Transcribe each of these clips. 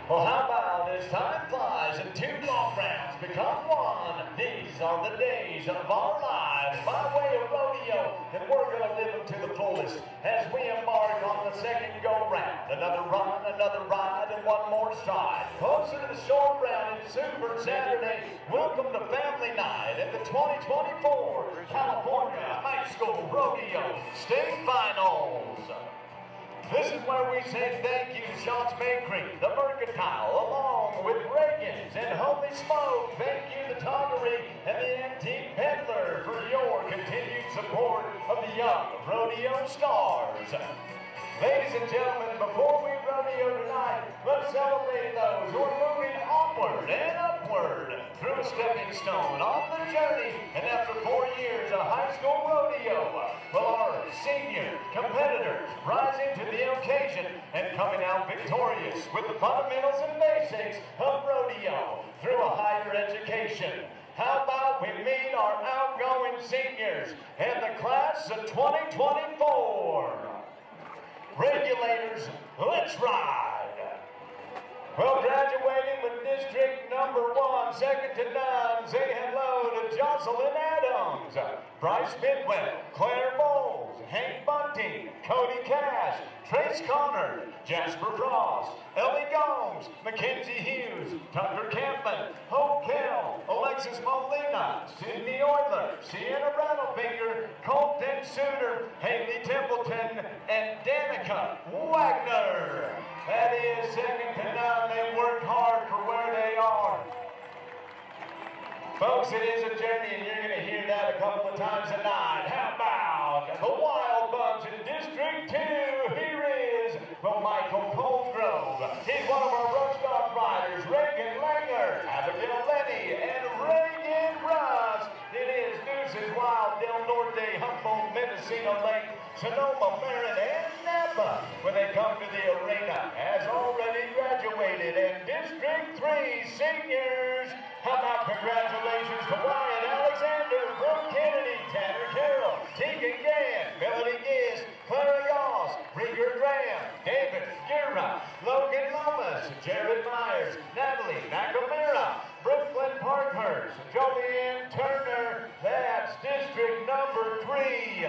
Well, how about as time flies and 2 long rounds become 1? These are the days of our lives by way of rodeo, and we're going to live them to the fullest as we embark on the second go-round. Another run, another ride, and one more stride. Closer to the short round in Super Saturday. Welcome to Family Night at the 2024 California High School Rodeo State Finals. This is where we say thank you, Sean's Bakery, the Mercantile, along with Reagan's and Holy Smoke. Thank you, the Toggery and the Antique Peddler, for your continued support of the young rodeo stars. Ladies and gentlemen, before we rodeo tonight, let's celebrate those who are moving onward and upward through a stepping stone on the journey. And after 4 years of high school rodeo, well, our senior competitors rising to the occasion and coming out victorious with the fundamentals and basics of rodeo through a higher education. How about we meet our outgoing seniors and the class of 2024? Regulators, let's ride! Well, graduating with district number 1, second to none, say hello to Jocelyn Adams, Bryce Bidwell, Claire Bowles, Hank Bunting, Cody Cash, Trace Connor, Jasper Frost, Ellie Gomes, Mackenzie Hughes, Tucker Campman, Hope Kell, Alexis Molina, Sydney Euler, Sienna Rattlefinger, Colton Suter, Haley Templeton, and Danica Wagner. That is second to none. They work hard for where they are. Folks, it is a journey, and you're going to hear that a couple of times a night. How about the Wild Bunch in District 2? Here is Michael Colgrove. He's one of our roadstock riders, Reagan Langer, Abigail Lenny, and Reagan Russ. It is Deuces Wild, Del Norte, Humboldt, Mendocino Lake, Sonoma, Marin, and Napa. When they come to the arena, has already graduated. And District 3 seniors, how about congratulations to Wyatt Alexander, Brooke Kennedy, Tanner Carroll, Tegan Gann, Melody Giss, Clara Goss, Rieger Graham, David Guerra, Logan Lomas, Jared Myers, Natalie Nakamura, Brooklyn Parkhurst, Julianne Turner. That's district number 3.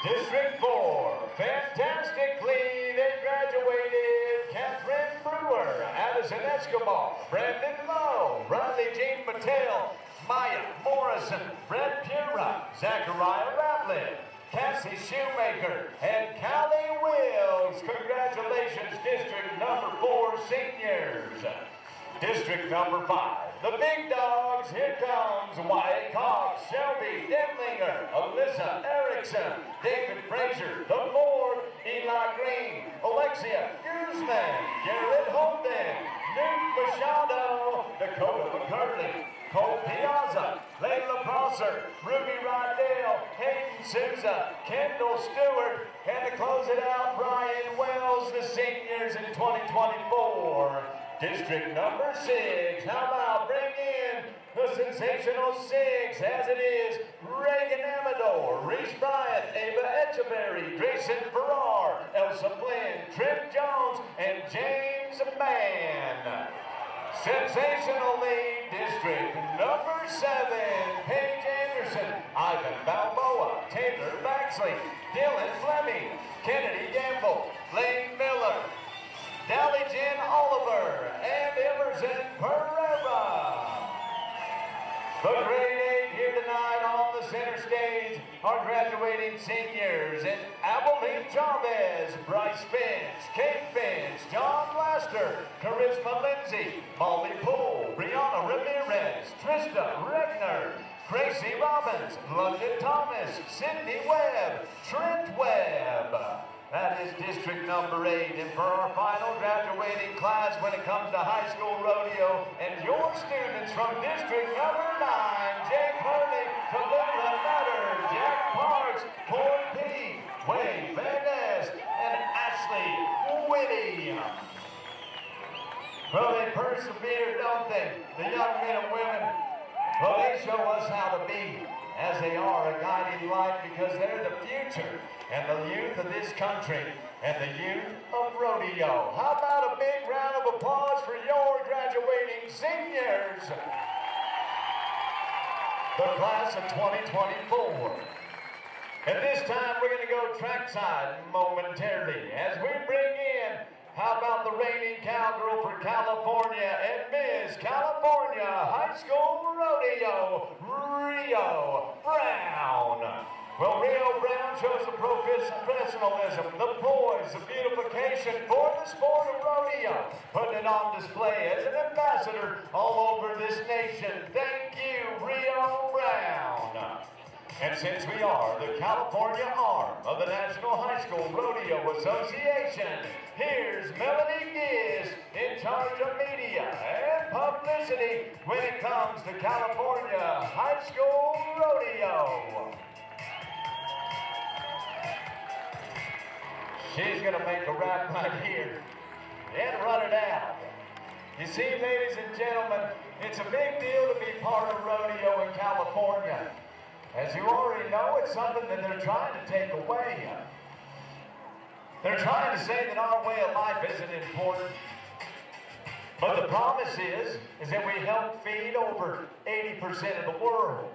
District 4, fantastically, they graduated Catherine Brewer, Addison Escobar, Brandon Lowe, Riley Jean Mattel, Maya Morrison, Brett Pura, Zachariah Ratlin, Cassie Shoemaker, and Callie Wills. Congratulations, District number 4 seniors. District number 5, the big dogs. Here comes Wyatt Cox, Shelby Denlinger, Alyssa Erickson, David Frazier, the Ford, Eli Green, Alexia Guzman, Garrett Holden, Newt Machado, Dakota McCurley, Cole Piazza, Layla Prosser, Ruby Rydell, Hayden Souza, Kendall Stewart, and to close it out, Brian Wells, the seniors in 2024. District number 6, how about bring in the sensational 6, as it is Reagan Amador, Reese Bryant, Ava Echeverry, Grayson Farrar, Elsa Flynn, Trip Jones, and James Mann. Sensational lead, District number 7, Paige Anderson, Ivan Balboa, Taylor Baxley, Dylan Fleming, Kennedy Gamble, Lane Miller, Dally Jen Oliver, and Emerson Pereira. The grade 8 here tonight on the center stage are graduating seniors in Abilene Chavez, Bryce Finch, Kate Finch, John Laster, Charisma Lindsay, Molly Poole, Brianna Ramirez, Trista Regner, Gracie Robbins, London Thomas, Sydney Webb, Trent Webb. That is District number 8. And for our final graduating class when it comes to high school rodeo, and your students from District number 9, Jake Hurley, Tallulah Nutter, Jack Parks, Corey P., Wade Van Ness, and Ashley Whitty. Well, they persevere, don't they? The young men and women, well, they show us how to be. as they are a guiding light because they're the future and the youth of this country and the youth of Rodeo. How about a big round of applause for your graduating seniors? The class of 2024. At this time, we're going to go trackside momentarily as we bring in, how about the reigning cowgirl for California and Miss California High School Rodeo, Rio Brown. Well, Rio Brown shows the professionalism, the poise, the beautification for the sport of rodeo, putting it on display as an ambassador all over this nation. Thank you, Rio Brown. And since we are the California arm of the National High School Rodeo Association, here's Melanie Giz in charge of media and publicity when it comes to California High School Rodeo. She's going to make a rap right here and run it out. You see, ladies and gentlemen, it's a big deal to be part of rodeo in California. As you already know, it's something that they're trying to take away. They're trying to say that our way of life isn't important. But the promise is that we help feed over 80% of the world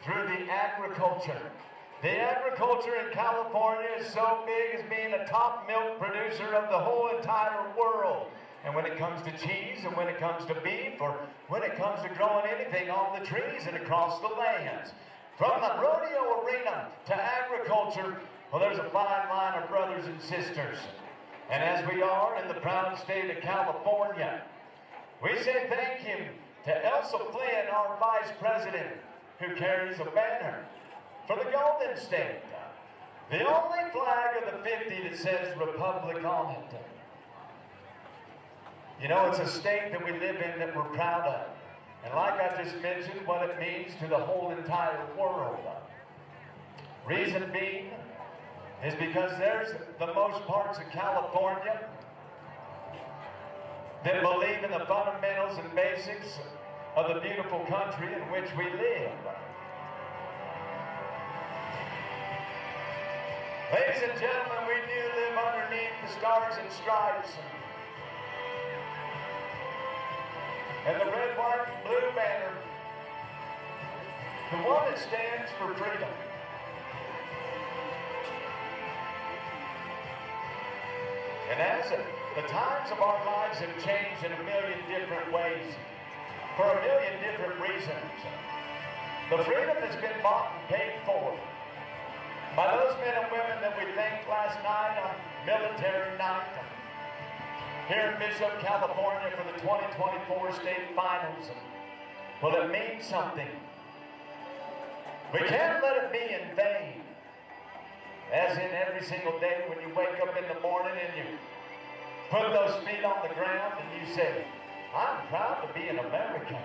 through the agriculture. The agriculture in California is so big as being a top milk producer of the whole entire world. And when it comes to cheese, and when it comes to beef, or when it comes to growing anything on the trees and across the lands. From the rodeo arena to agriculture, well, there's a fine line of brothers and sisters. And as we are in the proud state of California, we say thank you to Elsa Flynn, our Vice President, who carries a banner for the Golden State. The only flag of the 50 that says Republic on it. You know, it's a state that we live in that we're proud of. And like I just mentioned, what it means to the whole entire world. Reason being is because there's the most parts of California that believe in the fundamentals and basics of the beautiful country in which we live. Ladies and gentlemen, we do live underneath the stars and stripes and the red, white, and blue banner, the one that stands for freedom. And as the times of our lives have changed in a million different ways, for a million different reasons, the freedom has been bought and paid for by those men and women that we thanked last night on Military Night here in Bishop, California for the 2024 state finals. Well, it means something. We can't let it be in vain. As in every single day when you wake up in the morning and you put those feet on the ground and you say, I'm proud to be an American.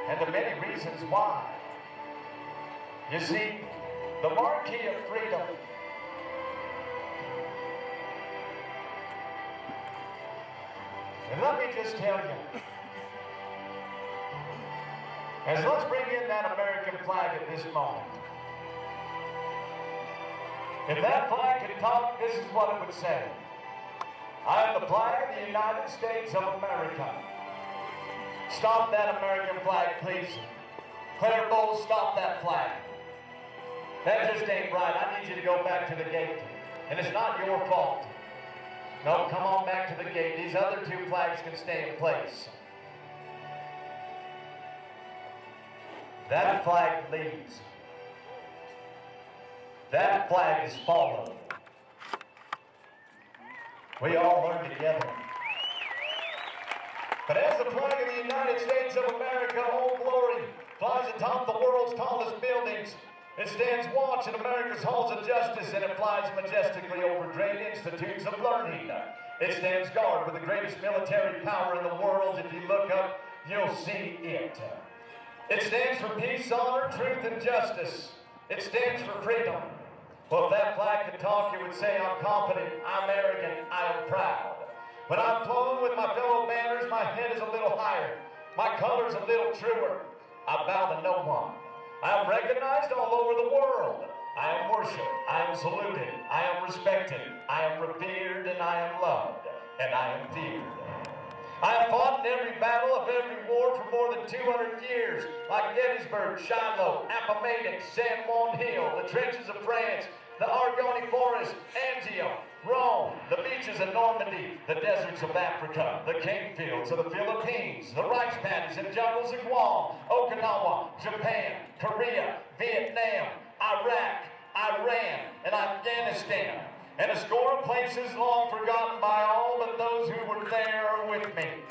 And the many reasons why. You see, the marquee of freedom and let me just tell you, as let's bring in that American flag at this moment. If that flag could talk, this is what it would say. I am the flag of the United States of America. Stop that American flag, please. Claire Bowles, stop that flag. That just ain't right. I need you to go back to the gate. And it's not your fault. No, come on back to the gate. These other two flags can stay in place. That flag leads. That flag is followed. We all learn together. But as the flag of the United States of America, Old Glory, flies atop the world's tallest buildings, it stands watch in America's halls of justice, and it flies majestically over great institutes of learning. It stands guard with the greatest military power in the world. If you look up, you'll see it. It stands for peace, honor, truth, and justice. It stands for freedom. Well, if that flag could talk, it would say, I'm confident, I'm arrogant, I am proud. When I'm flown with my fellow banners, my head is a little higher. My color's a little truer. I bow to no one. I am recognized all over the world. I am worshipped, I am saluted, I am respected, I am revered, and I am loved, and I am feared. I have fought in every battle of every war for more than 200 years, like Gettysburg, Shiloh, Appomattox, San Juan Hill, the trenches of France, the Argonne Forest, Anzio, Rome, the beaches of Normandy, the deserts of Africa, the cane fields of the Philippines, the rice paddies and jungles of Guam, Okinawa, Japan, Korea, Vietnam, Iraq, Iran, and Afghanistan, and a score of places long forgotten by all but those who were there with me.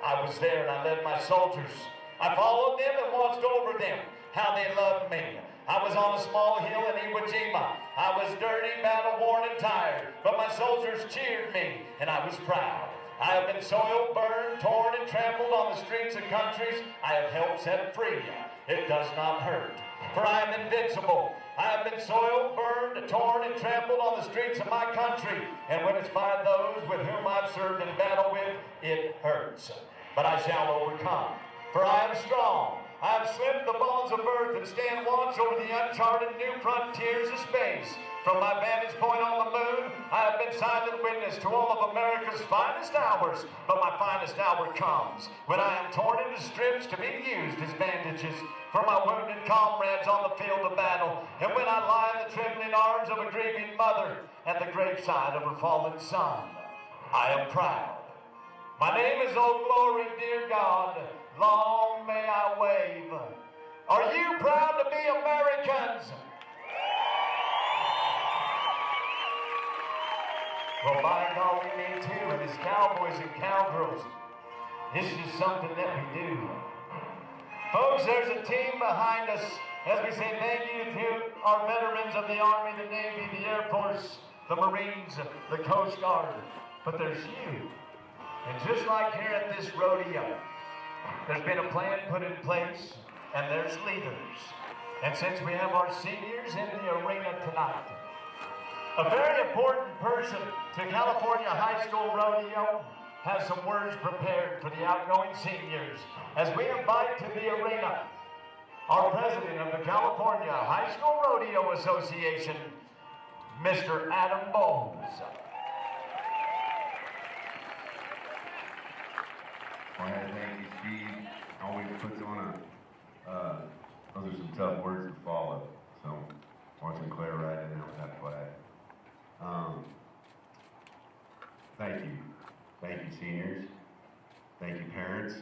I was there and I led my soldiers. I followed them and watched over them, how they loved me. I was on a small hill in Iwo Jima. I was dirty, battle-worn, and tired, but my soldiers cheered me, and I was proud. I have been soiled, burned, torn, and trampled on the streets of countries I have helped set free. It does not hurt, for I am invincible. I have been soiled, burned, torn, and trampled on the streets of my country, and when it's by those with whom I've served in battle with, it hurts. But I shall overcome, for I am strong. I have slipped the bonds of earth and stand watch over the uncharted new frontiers of space. From my vantage point on the moon, I have been silent witness to all of America's finest hours, but my finest hour comes when I am torn into strips to be used as bandages for my wounded comrades on the field of battle, and when I lie in the trembling arms of a grieving mother at the graveside of her fallen son. I am proud. My name is Old Glory, dear God. Long may I wave. Are you proud to be Americans? Well, by golly, me too, and as cowboys and cowgirls, this is something that we do. Folks, there's a team behind us as we say thank you to our veterans of the Army, the Navy, the Air Force, the Marines, the Coast Guard. But there's you. And just like here at this rodeo, there's been a plan put in place, and there's leaders. And since we have our seniors in the arena tonight, a very important person to California High School Rodeo has some words prepared for the outgoing seniors as we invite to the arena our president of the California High School Rodeo Association, Mr. Adam Bowles. Well, thank you, Steve. Always puts on those are some tough words to follow. So, watching Claire right in there with that flag. Thank you. Thank you, seniors. Thank you, parents.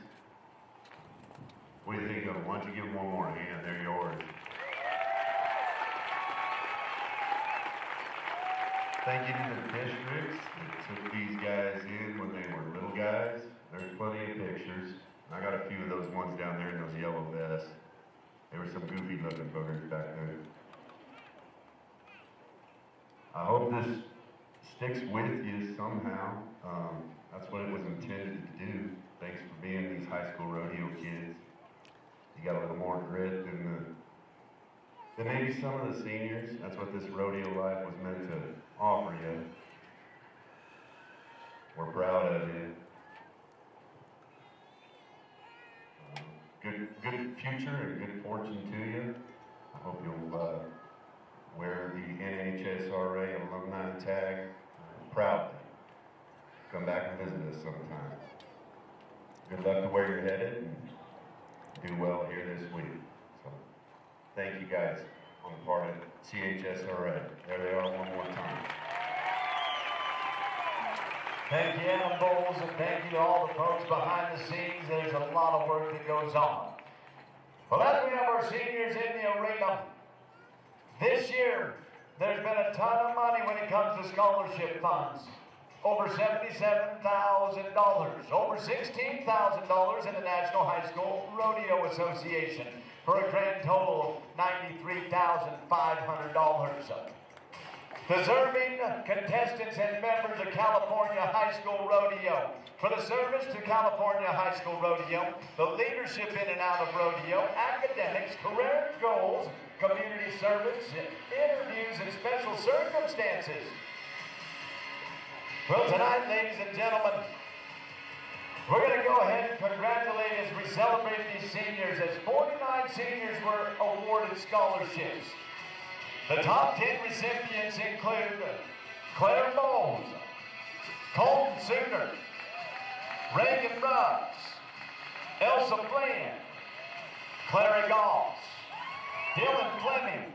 What do you think of them? Why don't you give them one more hand? They're yours. Thank you to the districts that took these guys in when they were little guys. There's plenty of pictures. I got a few of those ones down there in those yellow vests. There were some goofy looking boogers back there. I hope this sticks with you somehow. That's what it was intended to do. Thanks for being these high school rodeo kids. You got a little more grit than maybe some of the seniors. That's what this rodeo life was meant to offer you. We're proud of you. Good future and good fortune to you. I hope you'll wear the CHSRA alumni tag proudly. Come back and visit us sometime. Good luck to where you're headed and do well here this week. So, thank you guys on the part of CHSRA. There they are one more time. Thank you, Adam Bowles, and thank you to all the folks behind the scenes. There's a lot of work that goes on. Well, as we have our seniors in the arena, this year, there's been a ton of money when it comes to scholarship funds. Over $77,000, over $16,000 in the National High School Rodeo Association, for a grand total of $93,500. Deserving contestants and members of California High School Rodeo. For the service to California High School Rodeo, the leadership in and out of rodeo, academics, career goals, community service, interviews, and special circumstances. Well, tonight, ladies and gentlemen, We're going to go ahead and congratulate as we celebrate these seniors, as 49 seniors were awarded scholarships. The top 10 recipients include Claire Bowles, Colton Sooner, Reagan Ruggs, Elsa Flynn, Clara Goss, Dylan Fleming,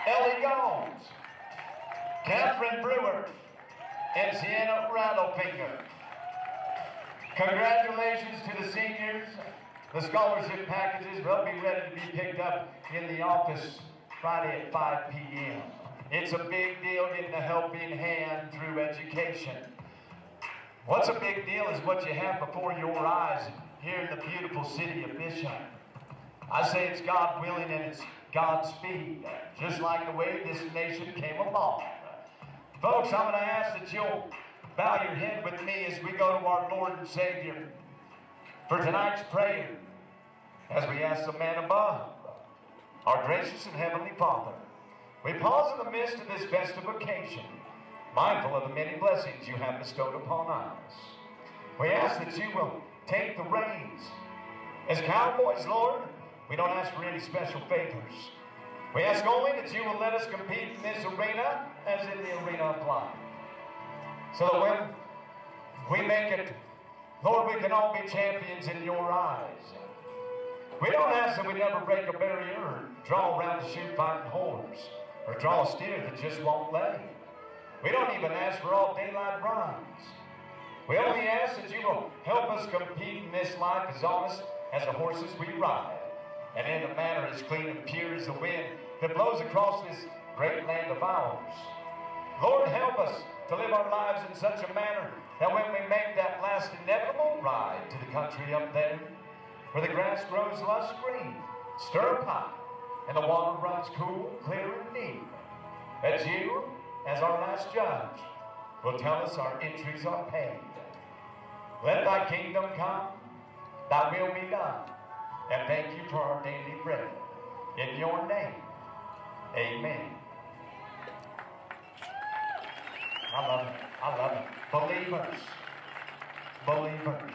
Ellie Gomes, Catherine Brewer, and Sienna Rattlefinger. Congratulations to the seniors. The scholarship packages will be ready to be picked up in the office Friday at 5 p.m. It's a big deal getting a helping hand through education. What's a big deal is what you have before your eyes here in the beautiful city of Bishop. I say it's God willing and it's God's speed, just like the way this nation came along. Folks, I'm going to ask that you'll bow your head with me as we go to our Lord and Savior for tonight's prayer, as we ask the man above, our gracious and heavenly Father. We pause in the midst of this festive occasion, mindful of the many blessings you have bestowed upon us. We ask that you will take the reins. As cowboys, Lord, we don't ask for any special favors. We ask only that you will let us compete in this arena as in the arena of life. So that when we make it, Lord, we can all be champions in your eyes. We don't ask that we never break a barrier or draw around the shoot fighting horse or draw a steer that just won't lay. We don't even ask for all daylight runs. We only ask that you will help us compete in this life as honest as the horses we ride, and in a manner as clean and pure as the wind that blows across this great land of ours. Lord, help us to live our lives in such a manner that when we make that last inevitable ride to the country up there, where the grass grows lush green, stir high, and the water runs cool, clear, and deep, that you, as our last judge, will tell us our entries are paid. Let thy kingdom come, thy will be done, and thank you for our daily bread. In your name, amen. I love it. I love it. Believers. Believers.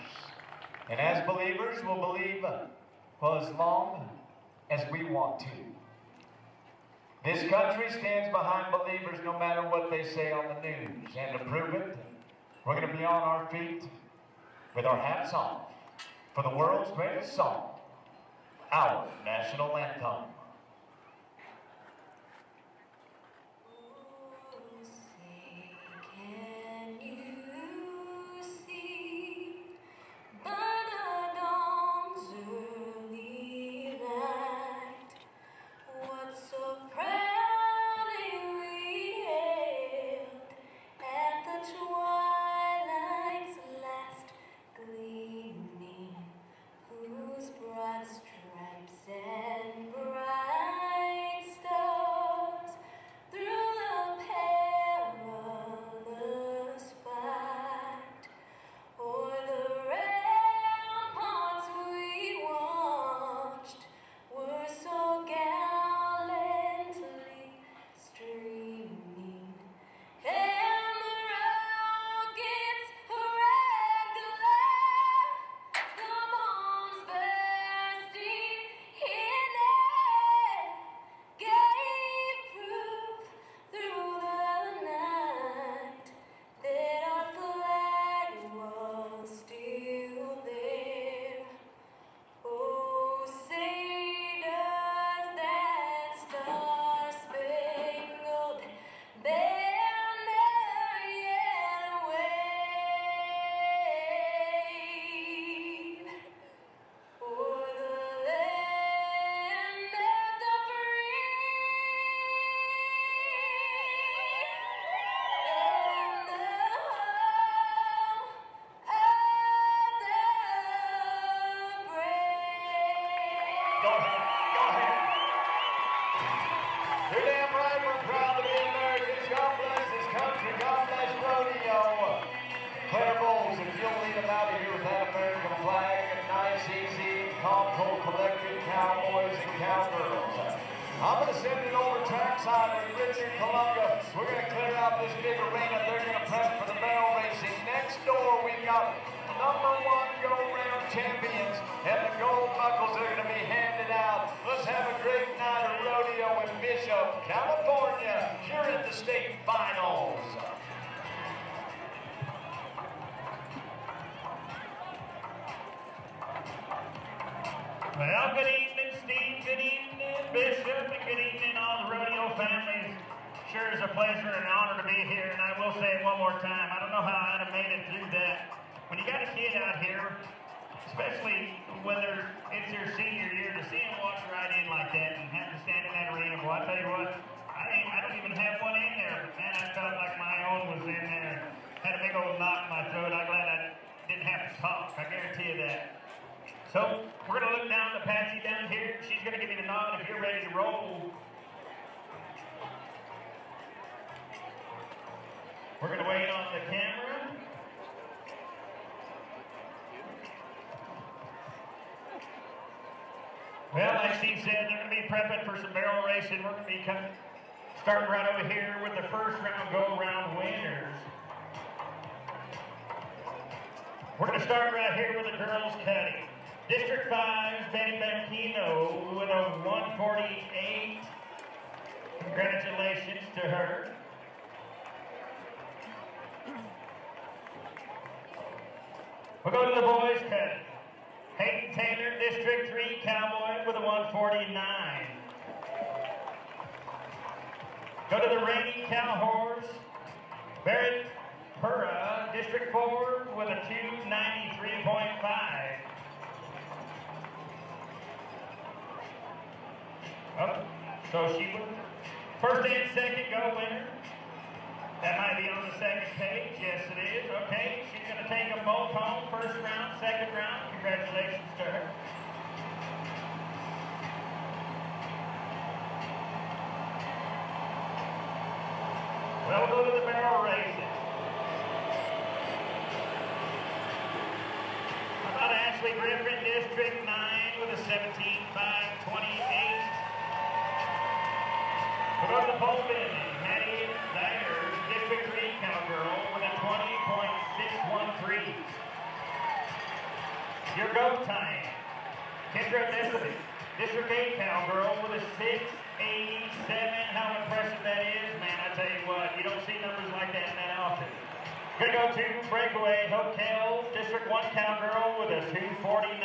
And as believers, we'll believe for as long as we want to. This country stands behind believers no matter what they say on the news. And to prove it, we're going to be on our feet with our hats off for the world's greatest song, our national anthem. You're damn right we're proud to be Americans. God bless this country. God bless Rodeo. Claire Bowles, if you'll lead them out of here with that American flag, nice, easy, Concord Collective Cowboys and Cowgirls. I'm going to send it over trackside with Richard Colunga. We're going to clear out this big arena. They're going to prep for the barrel racing. Next door, we've got number California, here at the state finals. Well, good evening, Steve. Good evening, Bishop, and good evening, all the rodeo families. Sure is a pleasure and an honor to be here, and I will say it one more time. I don't know how I'd have made it through that. When you got a kid out here, especially whether it's their senior year, to see him walk right in like that and have to stand in that arena, well, I tell you what, I don't even have one in there, but man, I felt like my own was in there. Had a big old knot in my throat. I'm glad I didn't have to talk. I guarantee you that. So, we're going to look down to Patsy down here. She's going to give me the nod if you're ready to roll. We're going to wait on the camera. Well, like Steve said, they're going to be prepping for some barrel racing. We're going to be starting right over here with the first round go-around winners. We're going to start right here with the girls' cutting. District 5's Betty Banquino with a 148. Congratulations to her. We'll go to the boys' cutting. Hayden Taylor, District 3 Cowboy with a 149. Go to the reigning cow horse, Barrett Pura, District 4 with a 293.5. Oh, so she was first and second go winner. That might be on the second page. Yes, it is. Okay, she's going to take them both home. First round, second round. Congratulations to her. Well, we'll go to the barrel racing. How about Ashley Griffin, District 9 with a 17.528. We'll go to the pole bending. Maddie Daggers, District 3 cowgirl with a 20.613. Your go time. Kendra Nesbitt, District 8 cowgirl with a 687. How impressive that is, man! I tell you what, you don't see numbers like that often. Gonna go to Breakaway Hotel, District 1 cowgirl with a 249.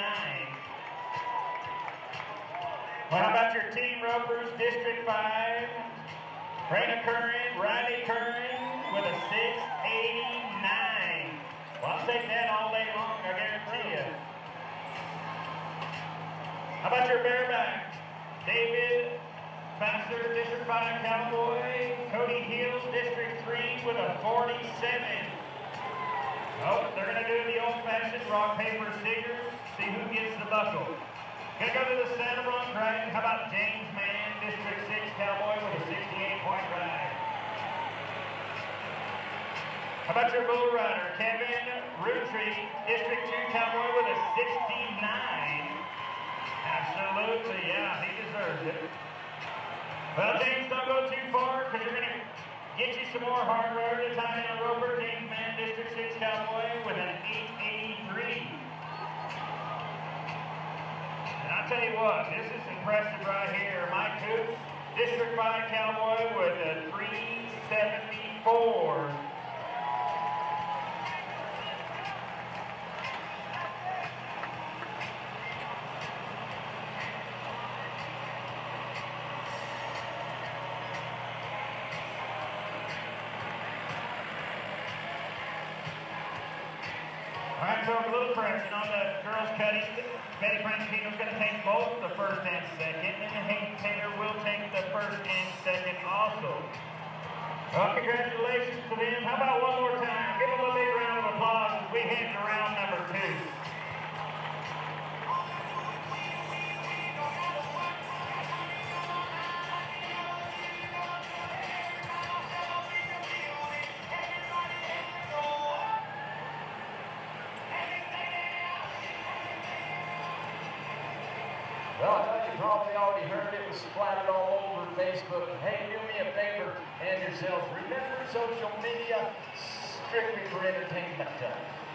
Well, how about your team ropers, District 5? Raina Curran, Riley Curran with a 689. Well, I'll take that all day long, I guarantee you. How about your bareback? David Faster, District 5 Cowboy. Cody Hills, District 3 with a 47. Oh, they're going to do the old-fashioned rock, paper, scissors. See who gets the buckle. Gonna go to the center on right. How about James Mann, District 6 Cowboy with a 68-point ride? How about your bull rider, Kevin Rutry, District 2 Cowboy with a 69? Absolutely, yeah, he deserves it. Well, James, don't go too far because you're gonna get you some more hardware to tie in a roper. James Mann, District 6 Cowboy with an 883. I'll tell you what, this is impressive right here. Mike Coops, District 5 Cowboy with a 374. All right, so a little correction on the girls' cutting. Betty Franchino's going to take both the first and second, and Hayden Taylor will take the first and second also. Well, congratulations to them. How about one more time? Give them a big round of applause as we head to round number 2. Well, I know you probably already heard it was splattered all over Facebook. Hey, do me a favor and yourselves. Remember social media, strictly for entertainment.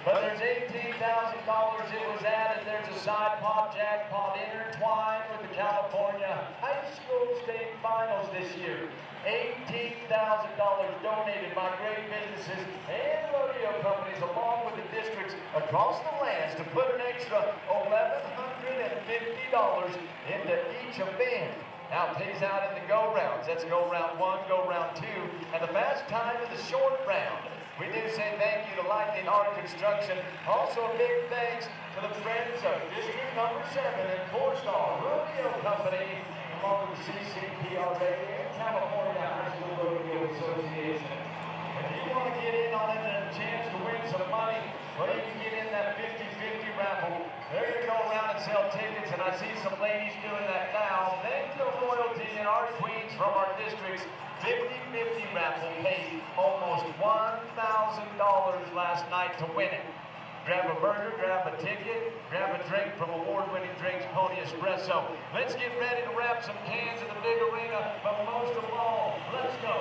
But there's $18,000 it was added. There's a side pot jackpot intertwined with the California High School State Finals this year. $18,000 donated by great businesses and rodeo companies along with the districts across the lands to put an extra $1,150 into each event. Now it pays out in the go rounds. That's go round 1, go round 2, and the fast time in the short round. We do say thank you to Lightning Art Construction. Also a big thanks to the friends of District Number 7 and 4-Star Rodeo Company, along with the CHSRA and California High School Rodeo Association. If you want to get in on it and a chance to win some money, well, you can get in that 50-50 raffle. They're going to go around and sell tickets, and I see some ladies doing that now. Thank you to Loyalty and our queens from our districts. 50-50 raffle paid almost $1,000 last night to win it. Grab a burger, grab a ticket, grab a drink from award-winning drinks, Pony Espresso. Let's get ready to wrap some cans in the big arena, but most of all, let's go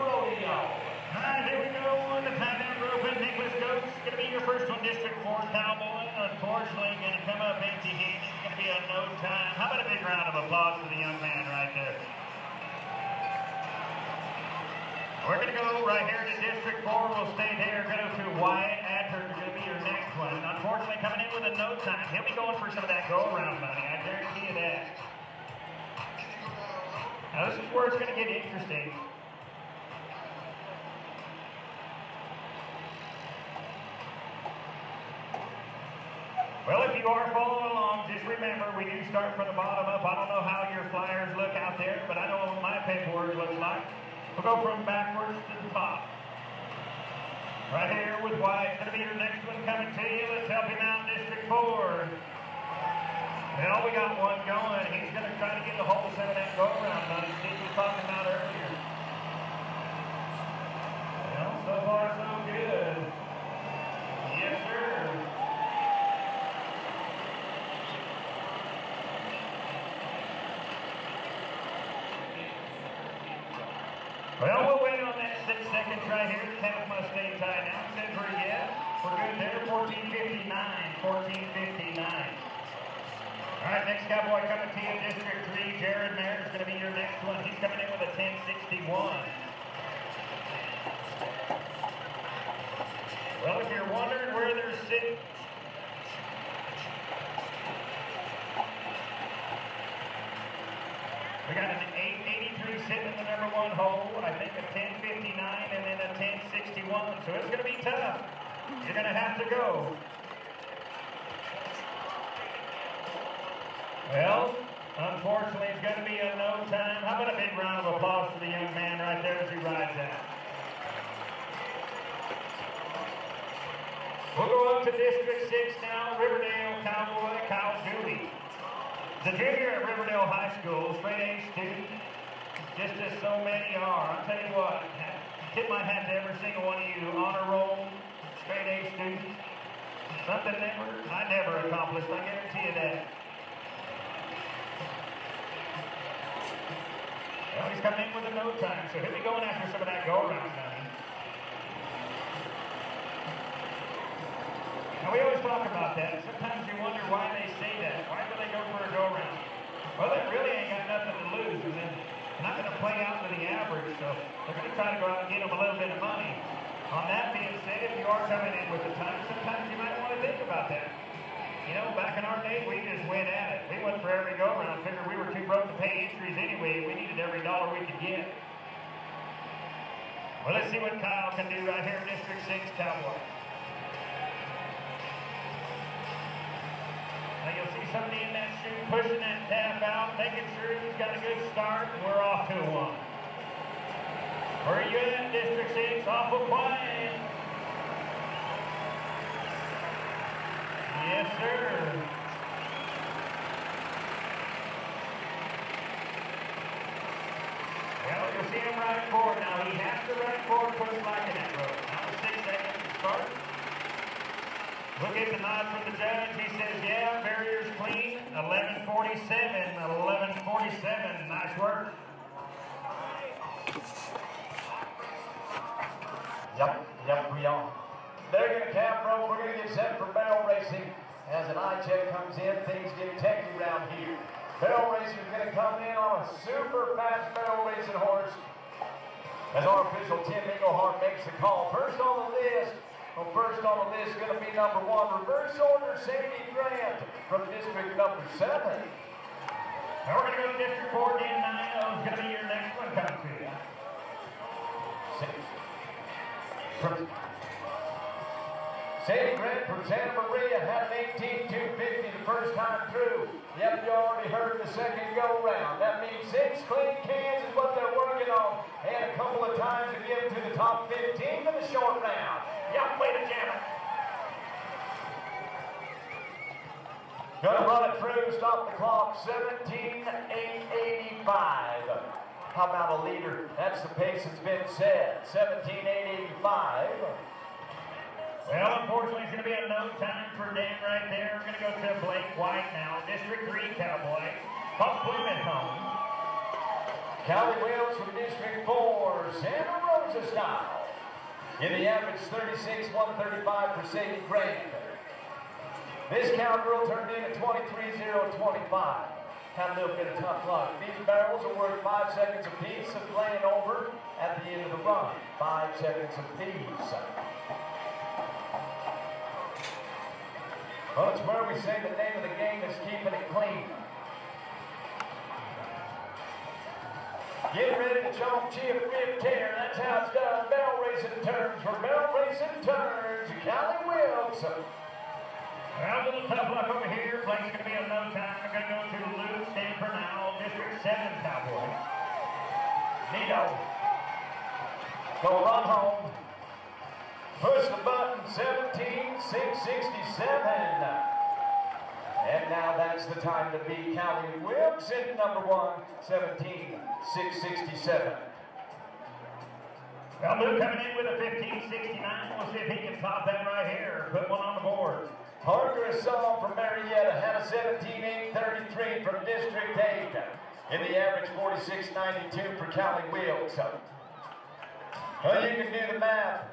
rodeo. All right, here we go. On the time down rope, and Nicholas Goats going to be your first one, District 4 Cowboy. Unfortunately, going to come up empty-handed. It's going to be a no time. How about a big round of applause for the young man right there? We're going to go right here to District 4. We'll stay there. Go to Wyatt Adler. Going to be your next one. Unfortunately, coming in with a no time. He'll be going for some of that go-around money. I guarantee you that. Now, this is where it's going to get interesting. Well, if you are following along, just remember, we do start from the bottom up. I don't know how your flyers look out there, but I know what my paperwork looks like. We'll go from backwards to the top. Right here with Wyatt. Going to be your next one coming to you. Let's help him out, District 4. Well, we got one going. He's going to try to get the whole set of that go-around money Steve was talking about earlier. Well, so far so good. Yes, sir. Well, we'll wait on that 6 seconds right here. The tap must stay tied now. Denver, yeah. We're good there. 14:59. 14:59. All right, next cowboy coming to you, District 3. Jared Merritt is going to be your next one. He's coming in with a 10:61. Well, if you're wondering where they're sitting, we got an 883 sitting in the number 1 hole, I think a 10:59 and then a 10:61. So it's going to be tough. You're going to have to go. Well, unfortunately, it's going to be a no time. How about a big round of applause for the young man right there as he rides out? We'll go up to District 6 now. Riverdale Cowboy Kyle Dooley. The junior at Riverdale High School, straight A student, just as so many are. I'll tell you what, tip my hat to every single one of you. Honor roll, straight A students. Something I never accomplished, I guarantee you that. Well, he's coming in with a no time, so he'll be going after some of that go-around money. Now, we always talk about that. Sometimes you wonder why they say that. Why do they go for a go-around? Well, they really ain't got nothing to lose, and then they're not going to play out to the average, so they're going to try to go out and get them a little bit of money. On that being said, if you are coming in with the time, sometimes you might want to think about that. You know, back in our day, we just went at it. We went for every go-around. Figured we were too broke to pay entries anyway. We needed every dollar we could get. Well, let's see what Kyle can do right here in District 6 Cowboy. Now you'll see somebody in that chute pushing that tap out, making sure he's got a good start. We're off to one. Where are you at, District 6? Awful quiet. Yes, sir. Well, you'll see him right forward. Now, he has to run forward, put his leg in that rope. Now, 6 seconds to start. We'll get the nod from the judge. He says, yeah, barrier's clean. 11:47. 11:47. Nice work. Yep, we are. They're going to cap rope. We're going to get set for barrel racing. As an eye check comes in, things get techy around here. Barrel racing is going to come in on a super fast barrel racing horse. As our official Tim Englehart makes the call. First on the list is going to be number 1, reverse order, Sadie Grant from district number 7. Now we're going to go to District 4, Dan 9 is going to be your next one coming to you. Sadie Grant from Santa Maria had an 18.250 the first time through. Yep, you already heard the second go round. That means 6 clean cans is what they're working on. And a couple of times to get them to the top 15 in the short round. Yep, way to jam it. Gonna run it through, stop the clock, 17.885. How about a leader? That's the pace that's been set, 17.885. Well, unfortunately, it's going to be a no time for Dan right there. We're going to go to Blake White now, District 3 Cowboy. Pump Plymouth home. Callie Wills from District 4, Santa Rosa style. In the average 36, 135 for Sadie Grant. This cowgirl turned in at 23.025. Had a little bit of tough luck. These barrels are worth 5 seconds apiece of laying over at the end of the run. 5 seconds apiece. Well, it's where we say the name of the game is keeping it clean. Get ready to chomp, chip, rip, tear. That's how it's done. Barrel racing turns for barrel racing turns. Callie Wilkes. Well, a little tough luck over here. Blake's going to be a no time. We're going to go to Luke Stanford now, District 7 Cowboy. Nito. Go run home. Push the button, 17.667. And now that's the time to beat Callie Wilkes in number 1, 17.667. Well, Luke coming in with a 15.69. We'll see if he can top that right here. Put one on the board. Parker Assault from Marietta had a 17.833 from District 8. In the average 46.92 for Callie Wilkes. Well, you can do the math.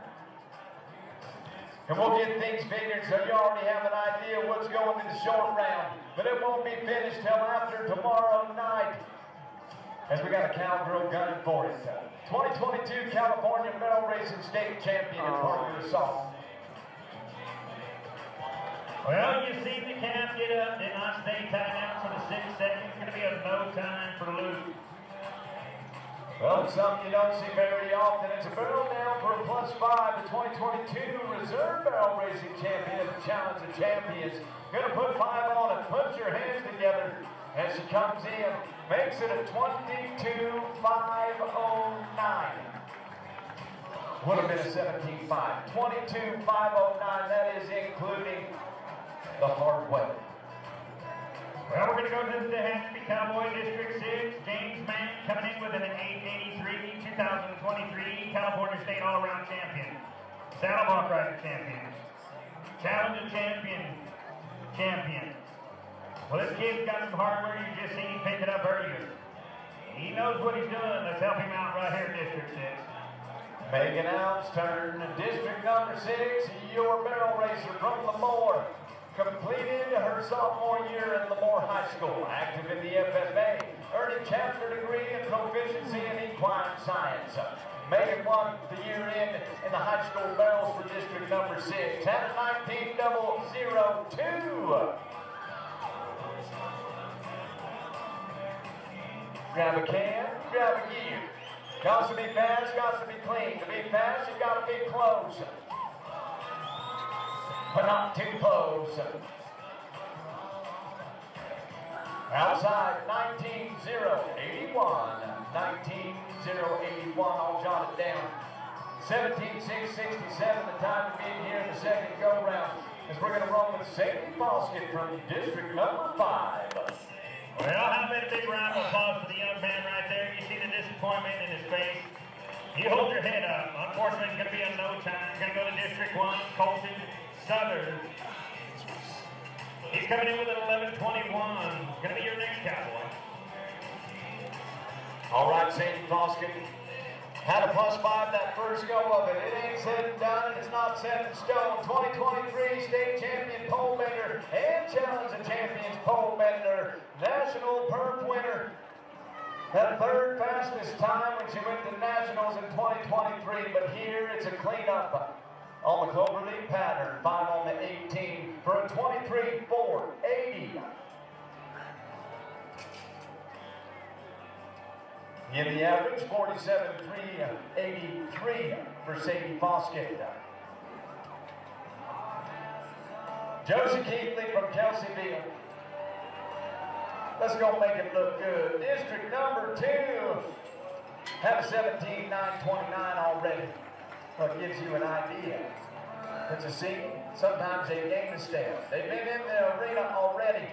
And we'll get things figured so you already have an idea what's going to the short round. But it won't be finished till after tomorrow night. As we got a cowgirl gunning for it. 2022 California Barrel Racing State Champion in Parker Assault. Well, you see the calf get up, did not stay tied out for the 6 seconds. It's going to be a no time for Luke. Well, it's something you don't see very often. It's a barrel down for a +5. The 2022 Reserve Barrel Racing Champion at the Challenge of Champions. Gonna put 5 on it. Put your hands together as she comes in. Makes it a 22.509. Would have been a 17.5. 22.509. That is including the hard way. Well, we're going to go to the Tehachapi Cowboy District 6. James Mann coming in with an 883 2023 California State All-Around Champion. Saddlebrock Rider Champion. Challenge of Champion. Well, this kid's got some hardware. You just seen him pick it up earlier. He knows what he's doing. Let's help him out right here, District 6. Megan Alves turn District number 6. Your barrel racer from Lemoore. Completed her sophomore year at Lemoore High School, active in the FFA, earning chapter degree in proficiency in equine science. Megan won the year in the high school barrels for District number 6, had a 19.002. Grab a can, grab a gear. Got to be fast, got to be clean. To be fast, you got to be close. But not too close. Outside, 19.081. 19.081, I'll jot it down. 17.667, the time to be here in the second go-round. As we're going to roll with Sadie Foskett from District number 5. Well, how about a big round of applause for the young man right there? You see the disappointment in his face. You hold your head up. Unfortunately, it's going to be a no time. Going to go to District 1, Colton Southern. He's coming in with an 11.21. Going to be your next cowboy. All right, Sadie Foskett had a +5 that first go of it. It ain't said and done, and is not set in stone. 2023 state champion pole bender and challenge of champions pole bender. National perf winner. That third fastest time when she went to nationals in 2023, but here it's a cleanup on the Clover Leaf pattern. 5 on the 18 for a 23.480. In the average, 47.383 for Sadie Foskett. Josie Keithley from Kelseyville. Let's go make it look good. District number 2 have 17.929 already. Well, it gives you an idea. But you see, sometimes they gain a step. They've been in the arena already.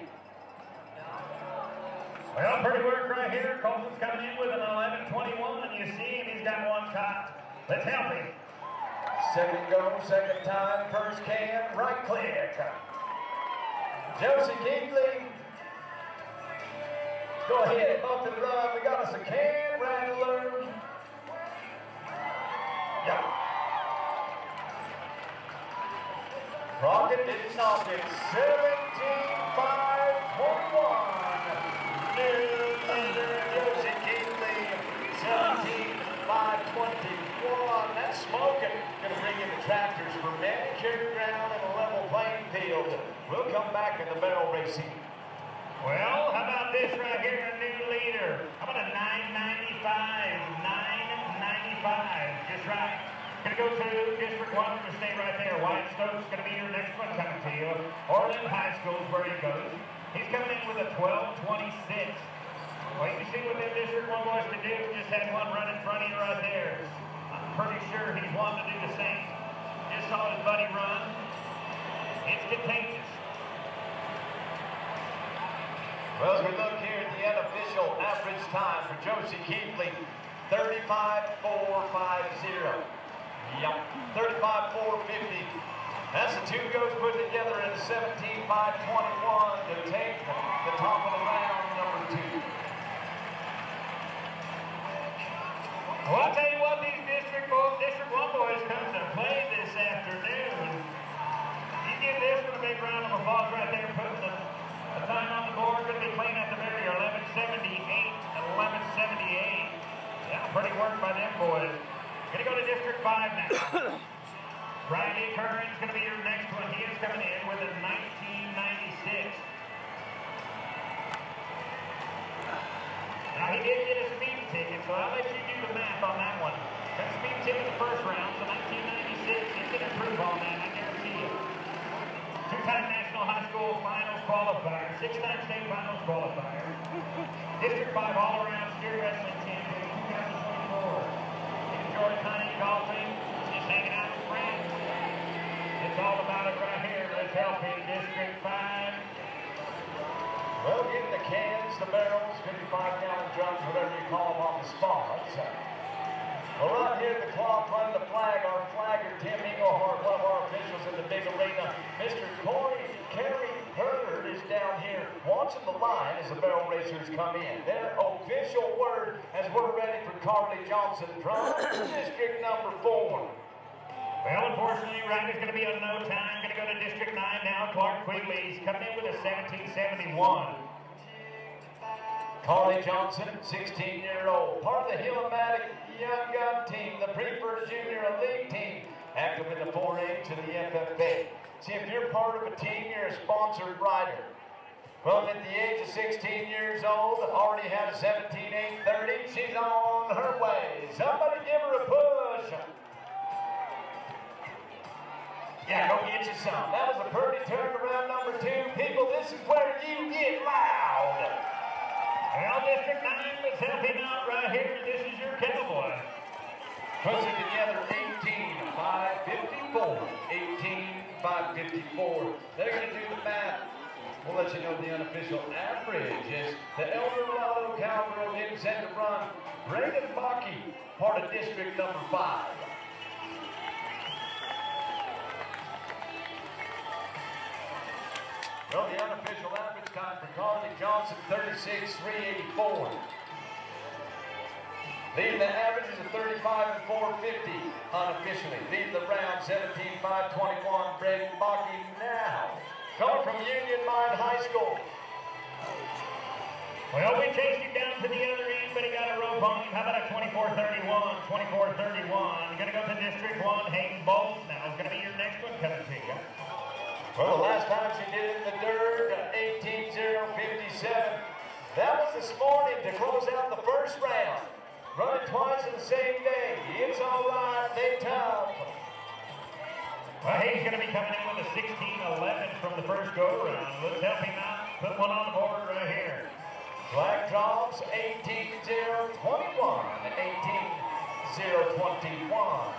Well, pretty work right here. Colton's coming in with an 11.21. You see him, he's got one caught. Let's help him. Second go, second time, first can, right click. Josie Keithley. Go ahead, bump and run. We got us a can rattler. Yeah. Rocket didn't knock it. 17.521. New leader, Josie Keithley. 17.521. That's smoking. Gonna bring in the tractors for manicured ground and a level playing field. We'll come back in the barrel racing. Well, how about this right here, a new leader? How about a 995? 995, just right. Gonna go to District 1, gonna stay right there. Wyatt Stokes gonna be your next one coming to you. Orland High School is where he goes. He's coming in with a 12.26. Well, you can see what that District 1 boys can do. Just had one run in front of you right there. I'm pretty sure he's wanting to do the same. Just saw his buddy run. It's contagious. Well, as we look here at the unofficial average time for Josie Keithley, 35.450. Yep, 35.450. That's the two goes put together in 17.521 to take the top of the round, number 2. Well, I'll tell you what, these District 1 boys come to play this afternoon. You give this one a big round of applause right there, putting the time on the board. Going to be playing at the barrier, 11.78 and 11.78. Yeah, pretty work by them boys. Going to go to District 5 now. Riley Curran's going to be your next one. He is coming in with a 1996. Now, he did get a speed ticket, so I'll let you do the math on that one. Got a speed ticket the first round, so 1996. He can improve on that, I guarantee you. Two-time National High School Finals qualifier, 6-time state Finals qualifier. District 5 all-around steer wrestling champion, 2024. Enjoy time golfing, just hanging out with friends. It's all about it right here. Let's help him, District 5. Well, getting the cans, the barrels, 55-gallon drums, whatever you call them on the spots. Well, right here at the clock, run the flag. Our flagger, Tim Englehart, one of our officials in the big arena. Mr. Kerry Hurd is down here watching the line as the barrel racers come in. Their official word as we're ready for Carly Johnson from District number 4. Well, unfortunately, Riley's going to be on no time. Going to go to District 9 now. Clark Quigley's coming in with a 1771. Carly Johnson, 16-year-old, part of the Hillmatic Young Gun team, the Preferred Junior Elite team, active in the 4-H and the FFA. See, if you're part of a team, you're a sponsored rider. Well, at the age of 16 years old, already had a 17.830. She's on her way. Somebody give her a push. Yeah, go get you some. That was a pretty turnaround, number 2. People, this is where you get loud. Well, District 9, let's help him out right here. This is your cowboy. Puts it together, 18.554. 18.554. They're going to do the math. We'll let you know the unofficial average is the El Dorado Cowgirl getting set to run. Braden Baki, part of District number 5. Well, the unofficial average time for Carly Johnson, 36.384. Leading the averages of 35 and 450 unofficially. Leading the round 17-5-21, Braden Baki now. Coming from Union Mine High School. Well, we chased him down to the other end, but he got a rope on him. How about a 24-31? 24-31. Going to go to District 1, Hayden Bowles. Now is going to be your next one coming to you. Well, the last time she did it in the dirt, 18-0-57. That was this morning to close out the first round. Running twice in the same day. It's all right, they tough. Well, he's going to be coming in with a 16-11 from the first go-around. Let's help him out. Put one on the board right here. Flag drops 18-0-21, 18-0-21.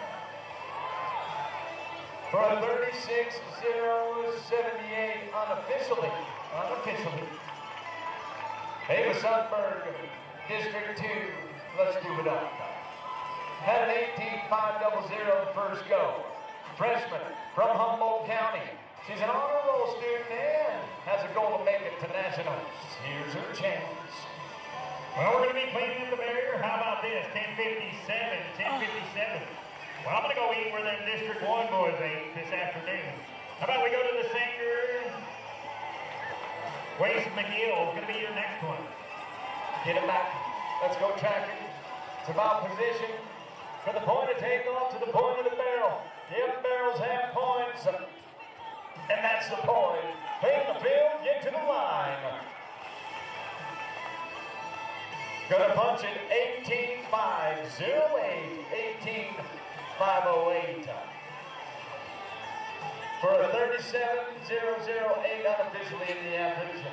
For a 36-0-78 unofficially. Ava Sundberg, District 2, let's do it up. Had an 18-5-0 the first go. Freshman from Humboldt County. She's an honor roll student and has a goal to make it to nationals. Here's her chance. Well, we're going to be cleaning up the barrier. How about this? 10:57, 10:57. Well, I'm going to go eat where them District 1 boys ate this afternoon. How about we go to the singer? Wace McGill is going to be your next one. Get it back. Let's go tracking. It's about position. From the point of takeoff to the point of the barrel. Them barrels have points. And that's the point. Clean the field, get to the line. Gonna punch it 18-5-08. 18-5-08. For a 37-0-08 unofficially in the average.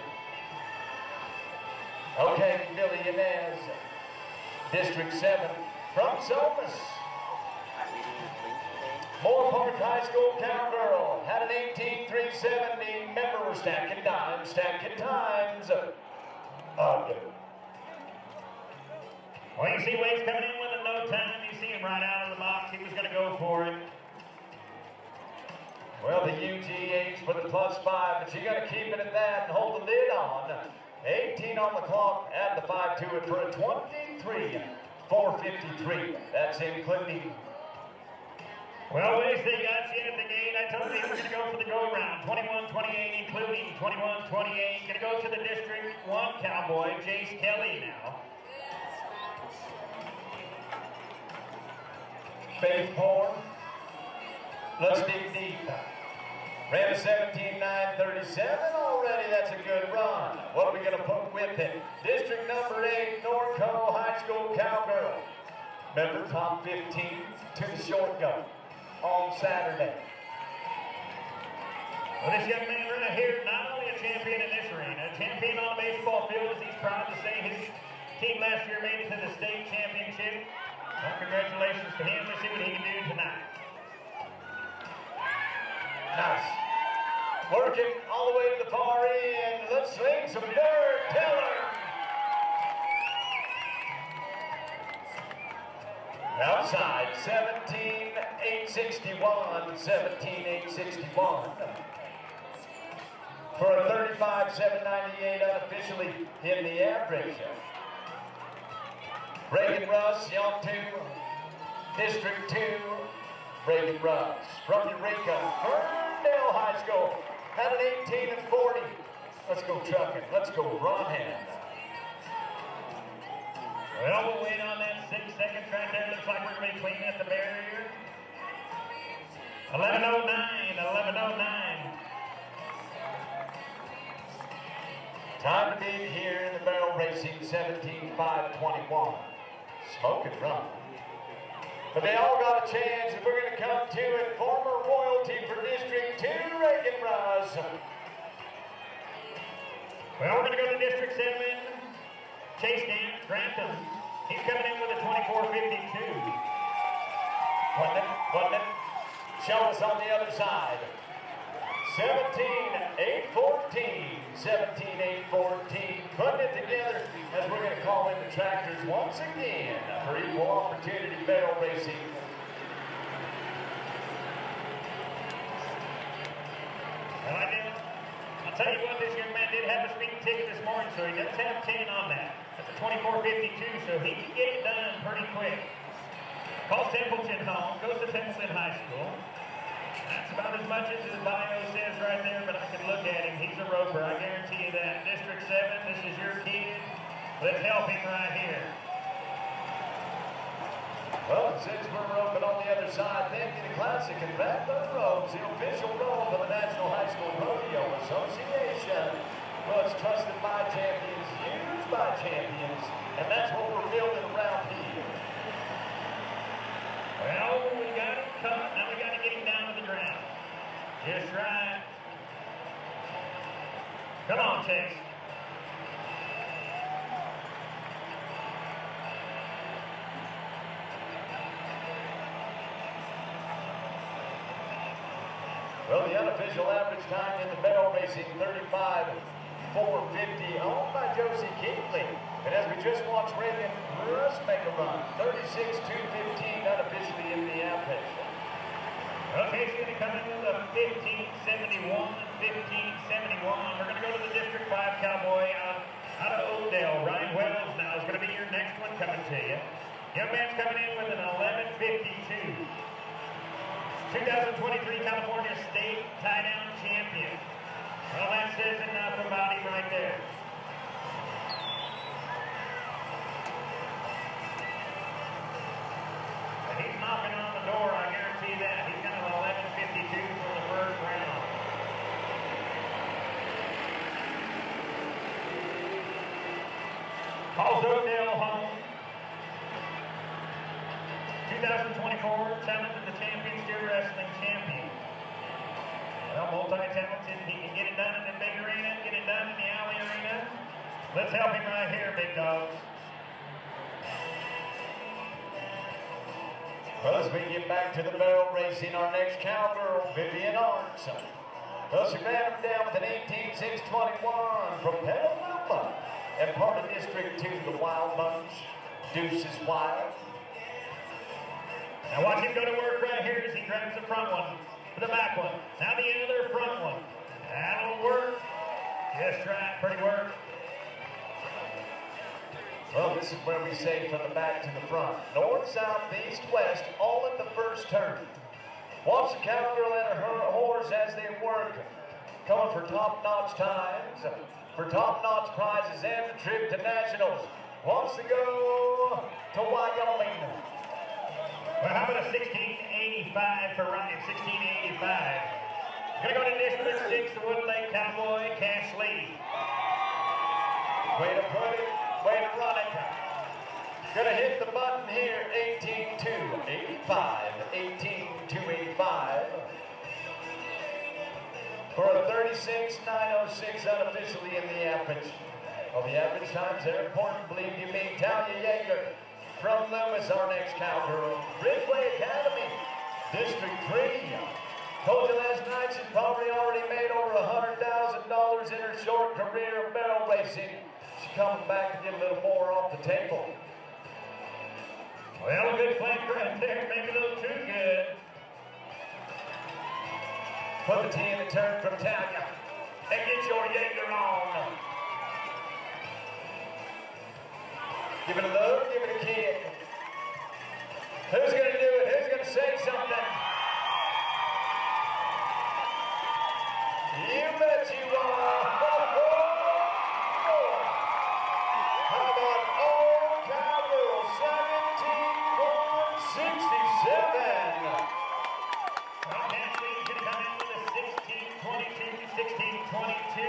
Okay, Billy Yanez, District 7 from Somas. Moore Park High School cowgirl had an 18-3-70. Remember, we're stacking dimes, stacking times. Well, you see Wade's coming in with a no time. You see him right out of the box. He was going to go for it. Well, the UGH for the +5, but you got to keep it at that and hold the lid on. 18 on the clock, add the 5 to it for a 23-453. That's including. Well, Waze, they got you at the gate. I told you we're going to go for the go-round. 21-28, including 21-28. Going to go to the District 1 cowboy, Jace Kelly now. Faith Horn. Let's dig deep. Ran a 17-9-37 already. That's a good run. What are we going to put with it? District number 8, Norco High School cowgirl. Remember, top 15 to the short go on Saturday. Well, this young man right here, not only a champion in this arena, a champion on the baseball field, as he's proud to say his team last year made it to the state championship. Well, congratulations to him. Let's see what he can do tonight. Nice. Working all the way to the far end. Let's swing some dirt. Taylor. Outside, 17-8-61. 17-8-61. For a 35-7-98 unofficially in the average. Reagan Russ, Young 2, District 2, Reagan Russ. From Eureka, Ferndale High School, had an 18-40. Let's go trucking, let's go running. Well, we'll wait on that 6 seconds right there. Looks like we're going to be cleaning at the barrier. 11:09, 11:09. Time to be here in the barrel racing, 17-5-21. Smoke and run. But they all got a chance, and we're going to come to it. Former royalty for District 2, Reagan Russ. Well, we're going to go to District 7. Chase Dan Grantham. He's coming in with a 24-52. Wasn't it? Show us on the other side. 17-8-14. 17-8-14. Putting it together as we're going to call in the tractors once again for equal opportunity barrel racing. Well, I'll tell you what, this young man did have a speeding ticket this morning, so he does have 10 on that. That's a 24-52, so he can get it done pretty quick. Calls Templeton home, goes to Templeton High School. That's about as much as his bio says right there, but I can look at him. He's a roper, I guarantee you that. District 7, this is your kid. Let's help him right here. Well, since we're roping on the other side, thank you to Classic and Back the Ropes, the official rope of the National High School Rodeo Association. Well, it's trusted by champions, used by champions, and that's what we're building around here. Well, we got him cut. Now we got to get him down to the ground. Just right. Come on, Chase. Well, the unofficial average time in the barrel racing, 35.450, owned by Josie Keatley. And as we just watched Reagan Russ make a run, 36.215 unofficially in the average. Okay, he's going to come in with a 15.71, 15.71. We're going to go to the District 5 Cowboy out of Odell. Ryan Wells now is going to be your next one coming to you. Young man's coming in with an 11.52. 2023 California State tie-down champion. Well, that says enough about him right there. He's knocking on the door, I guarantee that. He's got an 11.52 for the first round. Calls Odell home. 2024 Challenge of the Champion Steer Wrestling Champion. Well, multi-talented. He can get it done in the big arena, get it done in the alley arena. Let's help him right here, big dogs. Well, as we get back to the barrel racing, our next cowgirl, Vivian Arts. Well, she ran him down with an 18.621 from Petaluma. And part of District 2, the Wild Bunch, Deuces Wild. Now watch him go to work right here as he grabs the front one, the back one, now the other front one. That'll work. Just right, pretty work. Well, this is where we say from the back to the front. North, south, east, west, all at the first turn. Watch the cowgirl and her horse as they work. Coming for top-notch times, for top-notch prizes and the trip to nationals. Wants to go to Wyoming. Well, how about a 16.85 for Ryan? 16.85. Gonna go to District 6, the Wood Lake Cowboy, Cash Lee. Way to put it, way to run it. Gonna hit the button here, 18.285, 18.285. For a 36.906 unofficially in the average. Well, the average times are important, believe you me. Talia Yeager. From Loomis, our next cowgirl, Ridgeway Academy, District 3. Told you last night she's probably already made over $100,000 in her short career of barrel racing. She's coming back to get a little more off the table. Well, a good flank right there, maybe a little too good. Put the T in the turn from Talia. And get your Yeager on. Give it a look, give it a kick. Who's going to do it? Who's going to say something? You bet you are. How about old cowgirl, 17.67? Well, Cash Lee's going to come in with a 16.22, 16.22.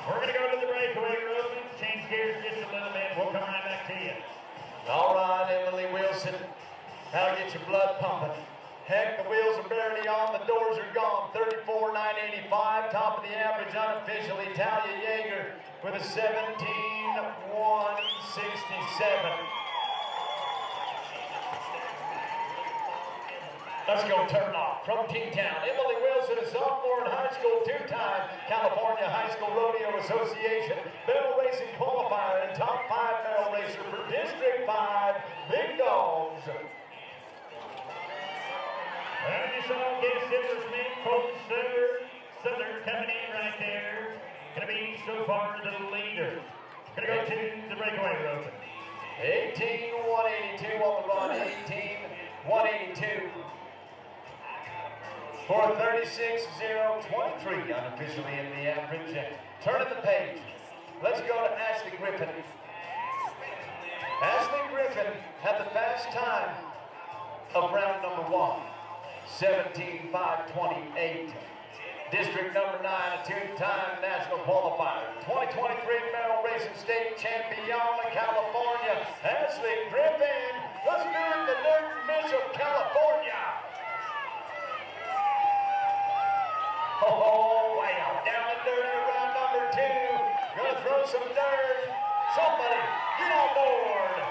We're going to go to the breakaway road and change gears just a little bit. We'll come right back to you. All right, Emily Wilson. That'll get your blood pumping. Heck, the wheels are barely on. The doors are gone. 34.985. Top of the average unofficially. Talia Yeager with a 17.167. Let's go turn off. From T-Town, Emily Wilson, a sophomore in high school, two-time California High School Rodeo Association barrel racing qualifier and top 5 barrel racer for District 5 Big Dogs. Well, you saw Guess Silversmith, Colton Southern coming in right there. Gonna be so far the leader. Gonna go to the breakaway road. 18.182 on the run, 18.182. For 36-0-23, unofficially in the average. Turning the page. Let's go to Ashley Griffin. Ashley Griffin had the fast time of round number 1. 17:5:28. District number 9, a two-time national qualifier. 2023 Barrel Racing State Champion of California, Ashley Griffin. Let's do it in the dirt, Miss of California. Oh, wow. Down and dirty round number 2. Gonna throw some dirt. Somebody get on board.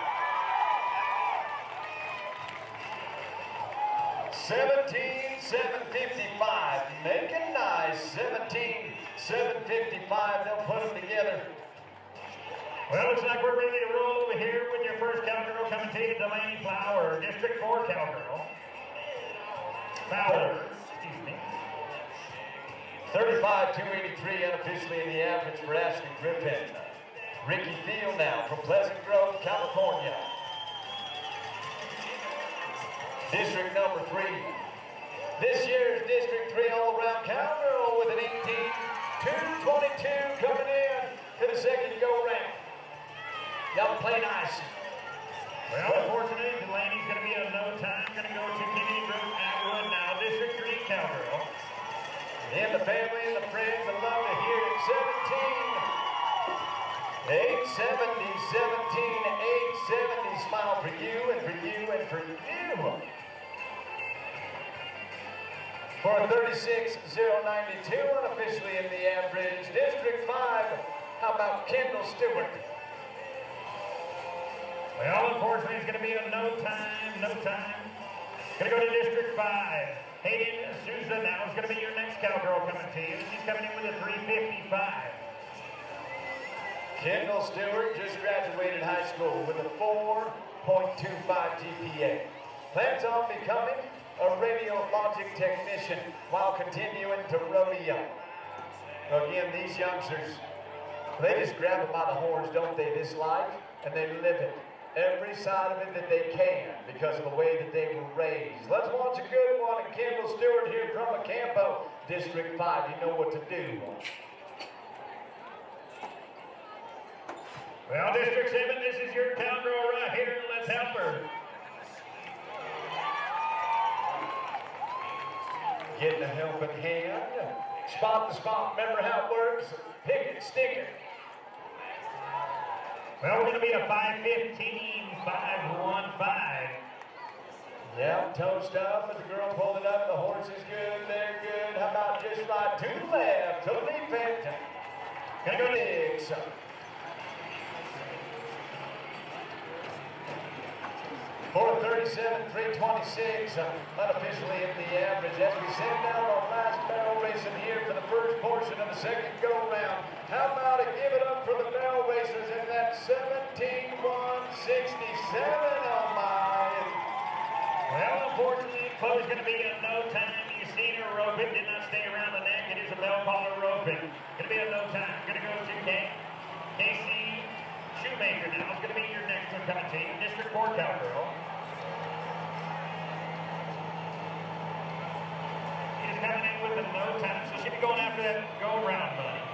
17-755. Make it nice. 17-755. They'll put them together. Well, looks like we're ready to roll over here with your first cowgirl coming to you, Delaney Flower, District 4 cowgirl. Fowler, excuse me. 35-283 unofficially in the average for Ashley Griffin. Ricky Field now from Pleasant Grove, California. District number 3. This year's District 3 all-around cowgirl with an 18-222 coming in to the second go-round. Y'all play nice. Well, unfortunately, Delaney's going to be a no time. Going to go to Kennedy Group Atwood now, District 3 cowgirl. And the family and the friends would love to hear it. 870, 870. Smile for you and for you and for you. For 36-092, unofficially in the average. District 5, how about Kendall Stewart? Well, unfortunately, it's going to be a no time. Going to go to District 5. Hayden Souza now is going to be your next cowgirl coming to you. She's coming in with a 355. Kendall Stewart just graduated high school with a 4.25 GPA. Plans on becoming a radiologic technician while continuing to rodeo. Again, these youngsters, they just grab it by the horns, don't they, this life, and they live it. Every side of it that they can because of the way that they were raised. Let's watch a good one. And Kendall Stewart here from Acampo, District 5. You know what to do. Well, District 7, this is your cowgirl right here. Let's help her. Getting a helping hand. Spot to spot. Remember how it works? Pick it, stick it. Well, we're going to be a 5:15.515. Yeah, toe stuff, but the girl pulled it up. The horse is good. They're good. How about just right to the left? To the defense. Gonna go Diggs. For 37-326, unofficially in the average. As we send out our last barrel racing here for the first portion of the second go-round. How about it? Give it up for the barrel racers in that 17-167. Oh my! Well, unfortunately, Chloe's going to be a no time. You seen her roping, did not stay around the neck. It is a bell collar roping. Going to be a no time. Going to go to Casey Shoemaker now. It's going to be your next one coming to you. District 4 cowgirl. She's coming in with a no time, so she'll be going after that go-round money.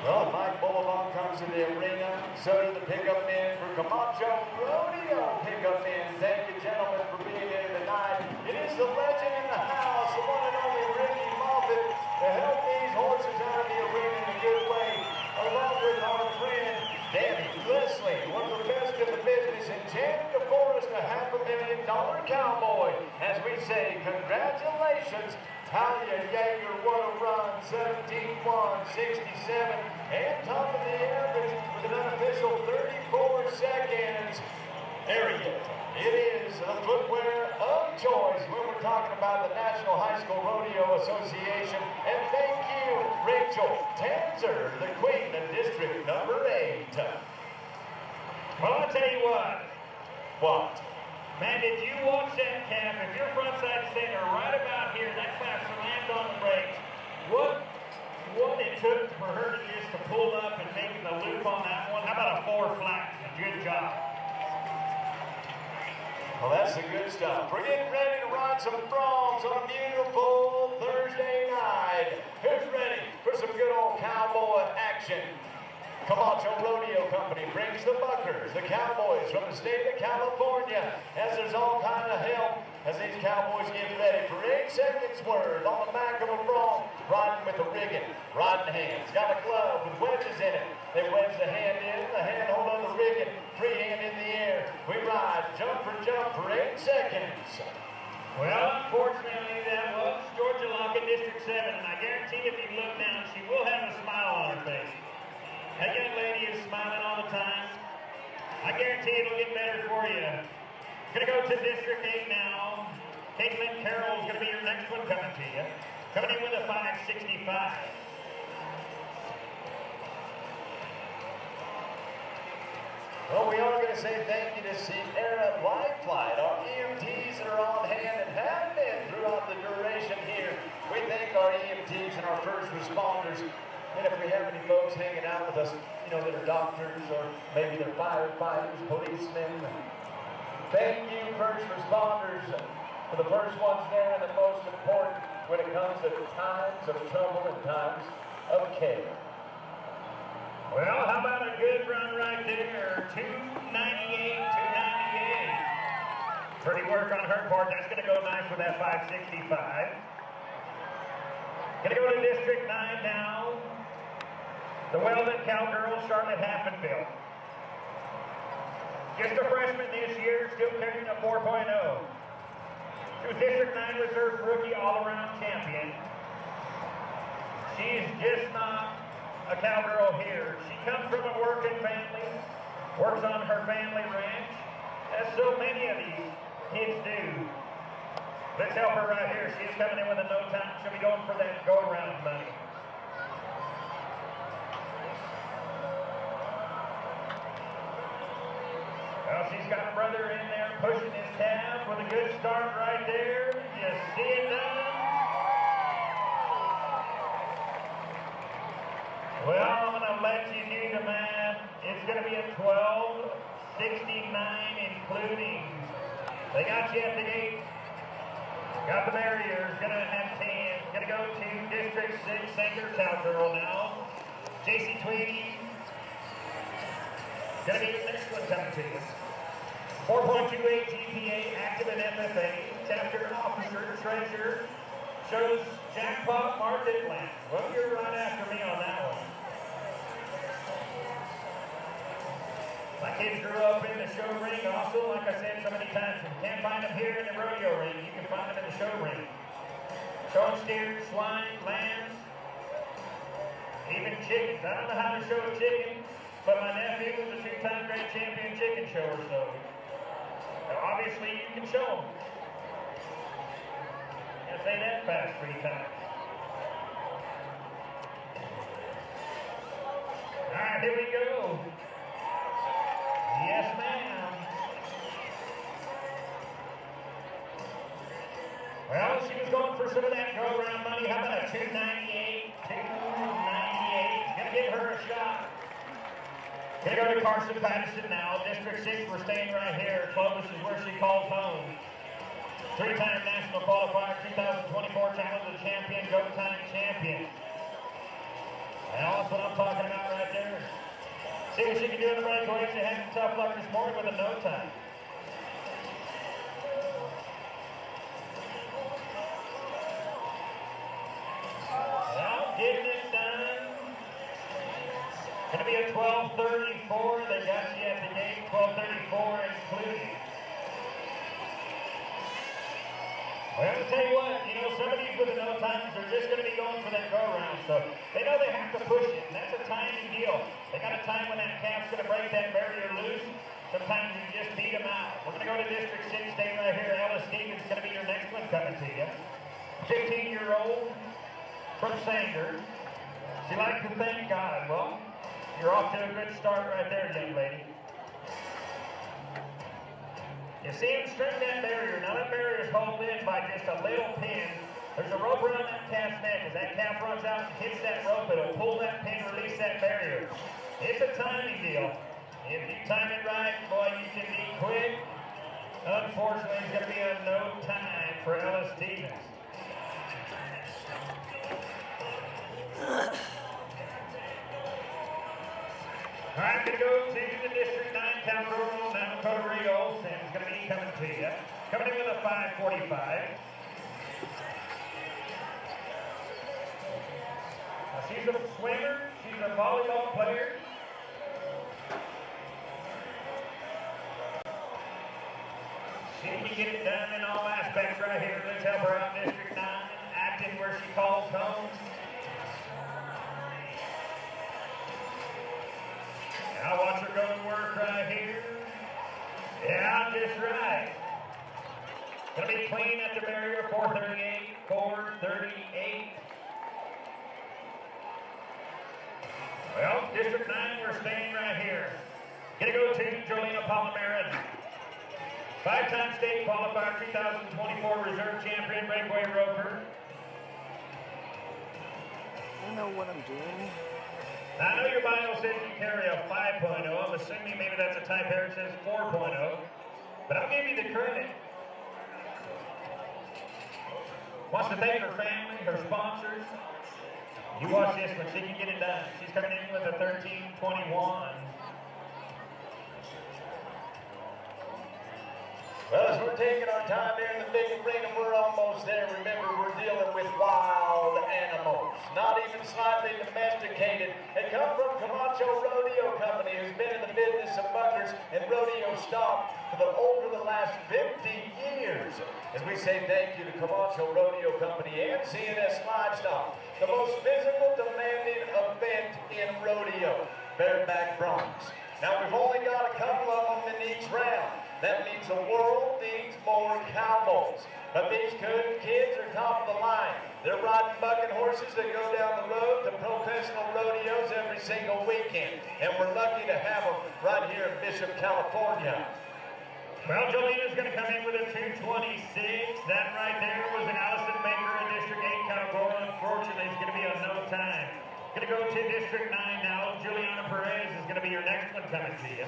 Well, Mike Boulevard comes to the arena. So do the pickup men for Camacho Rodeo pickup men. Thank you, gentlemen, for being here tonight. It is the legend in the house, the one and only Ricky Moffitt, to help these horses out of the arena in a good way, along with our friend Danny Leslie, one of the best in the business, and Jan DeForest, a $500,000 cowboy. As we say, congratulations. Talia Yeager, what a run, 17-167, and top of the average with an unofficial 34 seconds. Ariat, it is the footwear of choice when we're talking about the National High School Rodeo Association. And thank you, Rachel Tanzer, the queen of District number 8. Well, I'll tell you what. What? Man, did you watch that calf? If you're frontside center right about here, that calf slammed on the brakes. What it took for her to just to pull up and make the loop on that one. How about a 4 flat? Good job. Well, that's the good stuff. We're getting ready to ride some Broncs on a beautiful Thursday night. Who's ready for some good old cowboy action? Camacho Rodeo Company brings the Buckers, the Cowboys from the state of California, as there's all kind of help as these Cowboys get ready for 8 seconds worth on the back of a Bronc, riding with the rigging, riding hands. Got a glove with wedges in it. They wedge the hand in, the hand hold on the rigging, free hand in the air. We ride jump for 8 seconds. Well, unfortunately, that was Georgia Lockett, District 7, and I guarantee if you look down, she will have a smile on her face. That young lady is smiling all the time. I guarantee it'll get better for you. Gonna go to District 8 now. Caitlin Carroll is gonna be your next one coming to you. Coming in with a 565. Well, we are going to say thank you to Sierra Life Flight, our EMTs that are on hand and have been throughout the duration here. We thank our EMTs and our first responders. And if we have any folks hanging out with us, you know, that are doctors or maybe they're firefighters, policemen. Thank you, first responders, for the first ones there and the most important when it comes to times of trouble and times of care. Well, how about a good run right there? 298, 298. Pretty work on her part. That's going to go nice with that 565. Going to go to District 9 now. The Weldon Cowgirl, Charlotte Haffenfield. Just a freshman this year, still carrying a 4.0. She was District 9 Reserve Rookie All-Around Champion. She's just not a cowgirl here. She comes from a working family, works on her family ranch, as so many of these kids do. Let's help her right here. She's coming in with a no time. She'll be going for that go-around money. Well, she's got a brother in there pushing his tab with a good start right there. You see it done? Well, I'm going to let you do the math. It's going to be a 12.69 including. They got you at the gate. Got the barriers. Going to have 10. Going to go to District 6 Sanger Cowgirl now. JC Tweedy. Going to be the next one coming to you. 4.28 GPA, active in FFA. Chapter officer, treasurer. Shows jackpot market land. Well, you're right after me on that one. My kids grew up in the show ring also, like I said so many times. If you can't find them here in the rodeo ring, you can find them in the show ring. Showing steers, swine, lambs, even chickens. I don't know how to show a chicken, but my nephew was a 2-time grand champion chicken shower, so obviously you can show them. Say that fast 3 times. All right, here we go. Yes, ma'am. Well, she was going for some of that go-around money. How about a 298? 298. Gonna give her a shot. Gonna go to Carson Patterson now. District 6, we're staying right here. Clovis is where she calls home. 3-time national qualifier, 2024 Challenger champion, go-time champion. Well, that's what I'm talking about right there. See what she can do in the breakaway. She had some tough luck this morning with a no time. Well, getting it done. Going to be a 12:34. They got you at the gate. 12:34 including. Well, I'll tell you what, you know, some of these with the no times are just going to be going for that go-around. So they know they have to push it, and that's a timing deal. They got a time when that calf's going to break that barrier loose. Sometimes you just beat them out. We're going to go to District 6, stay right here. Ella Stevens is going to be your next one coming to you. 15-year-old from Sanger. She likes to thank God. Well, you're off to a good start right there, young lady. You see him string that barrier. Now that barrier is held in by just a little pin. There's a rope around that calf's neck. As that calf runs out and hits that rope, it'll pull that pin, release that barrier. It's a timing deal. If you time it right, boy, you can be quick. Unfortunately, it's going to be a no time for Ellis Stevens. All right, going to go to the District 9 count roll. Now Rodeo Olsen is going to be coming to you. Coming in with a 5:45. She's a swimmer. She's a volleyball player. She can get it done in all aspects right here. Let's help her out in District 9, acting where she calls home. Now watch her go to work right here. Yeah, just right. Gonna be clean at the barrier, 438, 438. Well, District 9, we're staying right here. Gonna go to Jolena Palomera. 5-time state qualifier, 2024 reserve champion, breakaway roper. I know what I'm doing. Now, I know your bio says you carry a 5.0. I'm assuming maybe that's a type error. It says 4.0. But I'll give you the credit. Wants to thank her family, her sponsors. You watch this one. She can get it done. She's coming in with a 13:21. Well, as we're taking our time here in the big arena, we're almost there. Remember, we're dealing with wild animals, not even slightly domesticated. They come from Camacho Rodeo Company, who's been in the business of buckers and rodeo stock over the last 50 years. As we say thank you to Camacho Rodeo Company and CNS Livestock, the most physical, demanding event in rodeo, bareback broncs. Now, we've only got a couple of them in each round. That means the world needs more cowboys. But these good kids are top of the line. They're riding bucking horses that go down the road to professional rodeos every single weekend. And we're lucky to have them right here in Bishop, California. Well, Jolena's going to come in with a 2:26. That right there was an Allison Baker in District 8 category. Unfortunately, it's going to be a no time. Going to go to District 9 now. Juliana Perez is going to be your next one coming to you.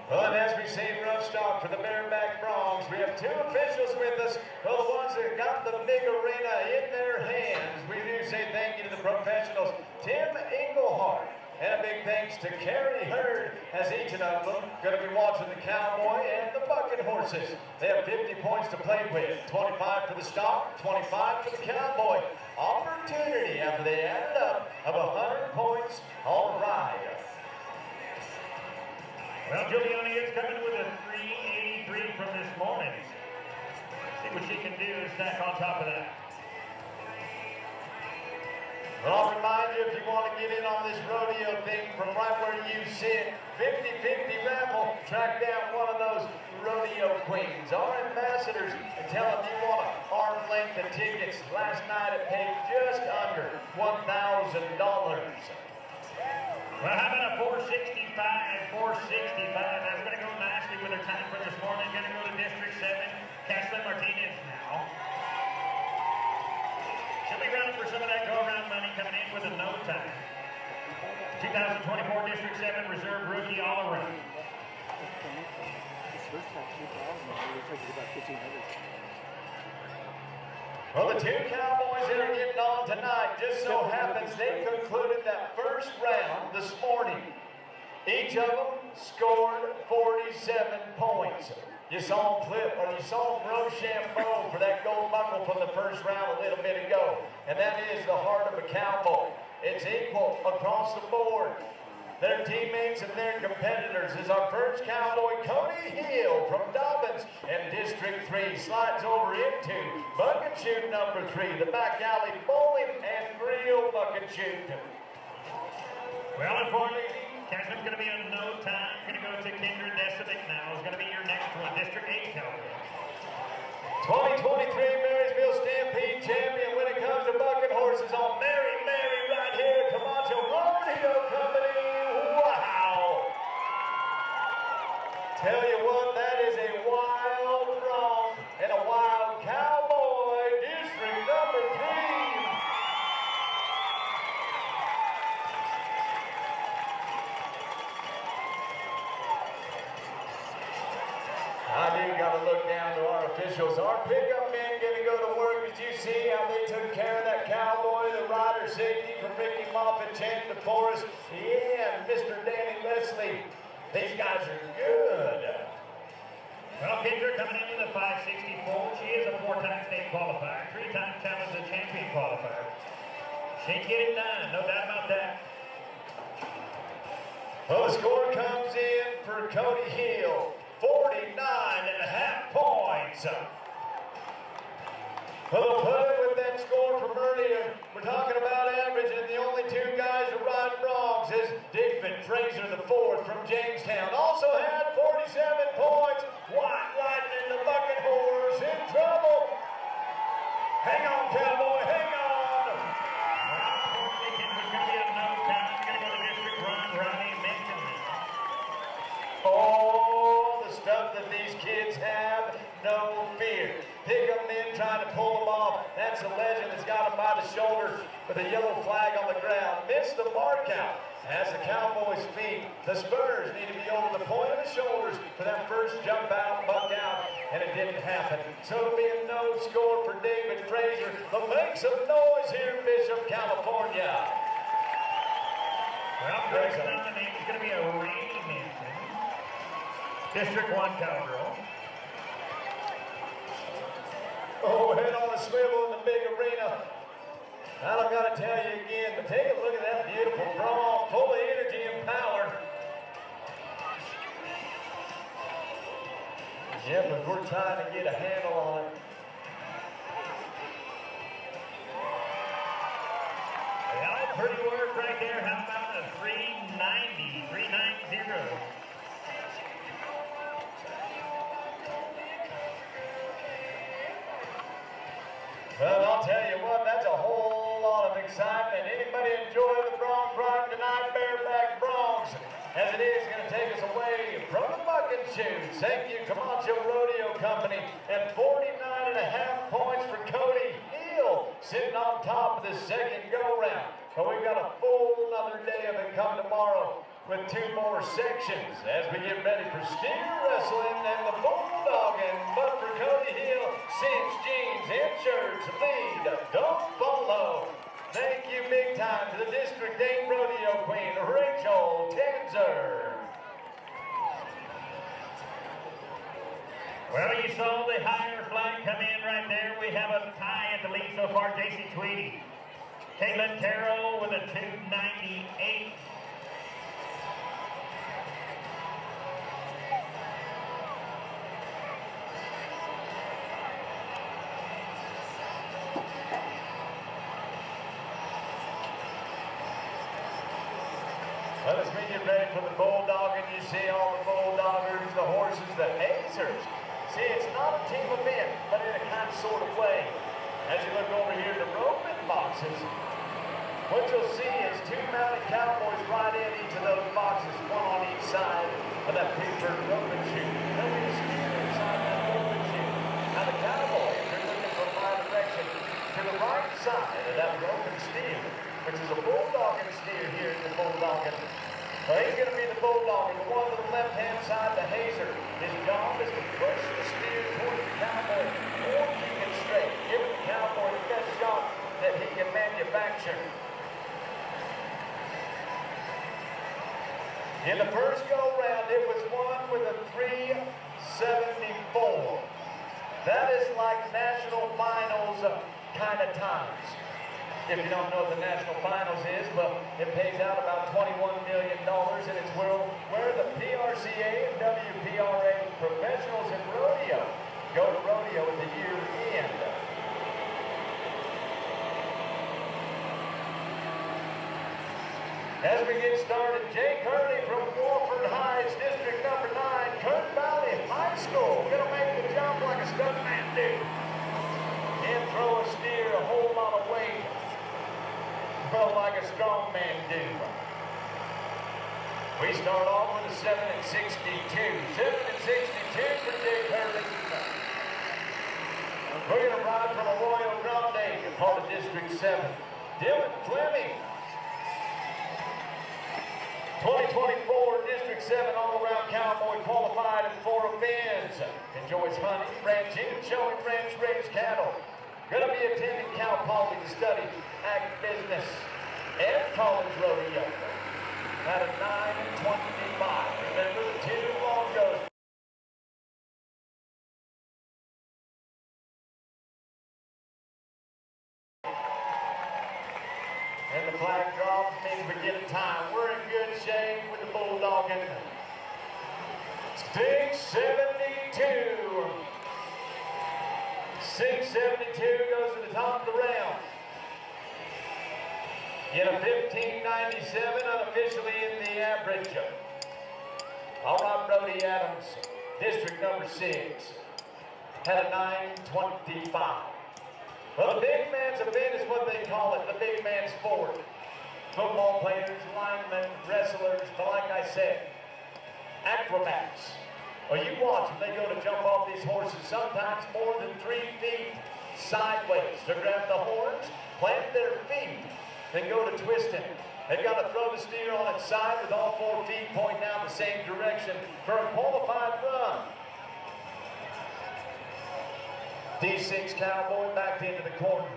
Well, and as we say in rough stock for the bareback broncs, we have two officials with us. Well, the ones that got the big arena in their hands. We do say thank you to the professionals, Tim Englehart. And a big thanks to Carrie Hurd, as each of them going to be watching the cowboy and the bucking horses. They have 50 points to play with. 25 for the stock, 25 for the cowboy. Opportunity after they added up of 100 points. All right. Well, Juliana is coming with a 383 from this morning. See what she can do and stack on top of that. Well, I'll remind you, if you want to get in on this rodeo thing from right where you sit, 50-50 raffle, track down one of those rodeo queens, our ambassadors, and tell them you want an arm's length of tickets. Last night it paid just under $1,000. Well, how about a 465, 465? That's going to go nicely with her time for this morning. Going to go to District 7, Kathleen Martinez now. She'll be running for some of that go-around money, coming in with a no time. 2024 District 7 Reserve Rookie All-Around. This first time, 2,000, it looks like it's about 1,500. Well, the two cowboys that are getting on tonight, just so happens they concluded that first round this morning. Each of them scored 47 points. You saw them flip, or you saw them Rochambeau for that gold buckle from the first round a little bit ago. And that is the heart of a cowboy. It's equal across the board. Their teammates and their competitors is our first cowboy, Cody Hill from Dobbins, and District 3 slides over into bucket chute number 3, the back alley bowling and grill bucket chute. Well, unfortunately, Catherine's going to be in no time. Going to go to Kendra Decivic now. Is going to be your next one, District 8 cowboy. 2023 Marysville Stampede champion when it comes to bucket horses on Mary right here, Camacho Rodeo Company. Wow! Tell you what, that is a wild bronc and a wild cowboy, District number 3. I do got to look down to our officials. Our pickup men going to go to work. As you see how they took care of that cowboy, the rider safety from Ricky Moffitt, Chan DeForest, and Mr. Danny Leslie. These guys are good. Well, Kendra coming into the 564. She is a 4-time state qualifier, 3-time Challenge Champion qualifier. She can get it done, no doubt about that. Well, the score comes in for Cody Hill, 49.5 points. Well, put it with that score from earlier. We're talking about average, and the only two guys who ride Broncs is David Fraser, the fourth from Jamestown. Also had 47 points. White Lightning, the bucket horse, in trouble. Hang on, cowboy, hang on. Oh, the stuff that these kids have, no fear. Pickup men trying to pull them off. That's a legend that's got him by the shoulder with a yellow flag on the ground. Missed the mark out. As the Cowboys' feet, the Spurs need to be over the point of the shoulders for that first jump out, buck out, and it didn't happen. So it'll be a no score for David Fraser. But make some noise here in Bishop, California. Well, Greg's name is going to be a Randy Manson. District 1 cowgirl. Oh, head on a swivel in the big arena. I don't got to tell you again, but take a look at that beautiful Bronc, full of energy and power. Yeah, but we're trying to get a handle on it. Well, pretty work right there. How about a 390, 390? Well, I'll tell you what, that's a whole lot of excitement. Anybody enjoy the Bronc ride tonight? Bareback Broncs, as it is going to take us away from the bucket shoes. Thank you, Camacho Rodeo Company, and 49.5 points for Cody Hill, sitting on top of the second go-round. But we've got a full another day of it come tomorrow with 2 more sections as we get ready for steer wrestling and the bulldogging. But for Cody Hill, cinch jeans, insurance, lead, don't follow. Thank you big time to the District 8 Rodeo Queen, Rachel Tanzer. Well, you saw the higher flag come in right there. We have a tie at the lead so far, J.C. Tweedy. Caitlin Carroll with a 298. Well, as we get ready for the bulldogging, you see all the bulldoggers, the horses, the hazers. See, it's not a team event, but in a kind of sort of way. As you look over here, the roping boxes, what you'll see is 2 mounted cowboys right in each of those boxes, 1 on each side of that Pittsburgh roping chute. There'll be a steer inside that roping chute. Now the cowboys are looking from my direction to the right side of that roping steer, which is a bulldogging steer here in the bulldogging. Well, he's going to be the bulldogger. The one to the left-hand side, the hazer. His job is to push the steer towards the cowboy or keep it straight. Give the cowboy the best shot that he can manufacture. In the first go-round, it was won with a 374. That is like national finals kind of times. If you don't know what the national finals is, well, it pays out about $21 million, and it's where the PRCA and WPRA professionals in rodeo go to rodeo at the year end. As we get started, Jay Curley from Warford Heights, District number 9, Kern Valley High School, gonna make the jump like a stuntman do. And throw a steer a whole lot of weight. Well, like a strong man do. We start off with a 7 and 62. 7 and 62 for Jay Curley. We're going to ride from Arroyo Grande, part of District 7. Dylan Fleming. 2024 District 7 all-around cowboy qualified in 4 events. enjoys hunting, ranching, and showing ranch-raised cattle. Gonna be attending Cal Poly to study ag business and college rodeo. At a 9 and 25. Remember the 2 longos. And the flag drop means we get a time. We're in good shape with the bulldog in it. 672. 672 goes to the top of the round. In a 1597, unofficially in the average. All right, Brody Adams, district number 6, had a 925. Well, the big man's event is what they call it, the big man's sport. Football players, linemen, wrestlers, but like I said, acrobats. Well, you watch when they go to jump off these horses, sometimes more than 3 feet sideways to grab the horns, plant their feet, then go to twisting. They've got to throw the steer on its side with all 4 feet pointing out the same direction for a qualified run. D6 Cowboy backed into the corner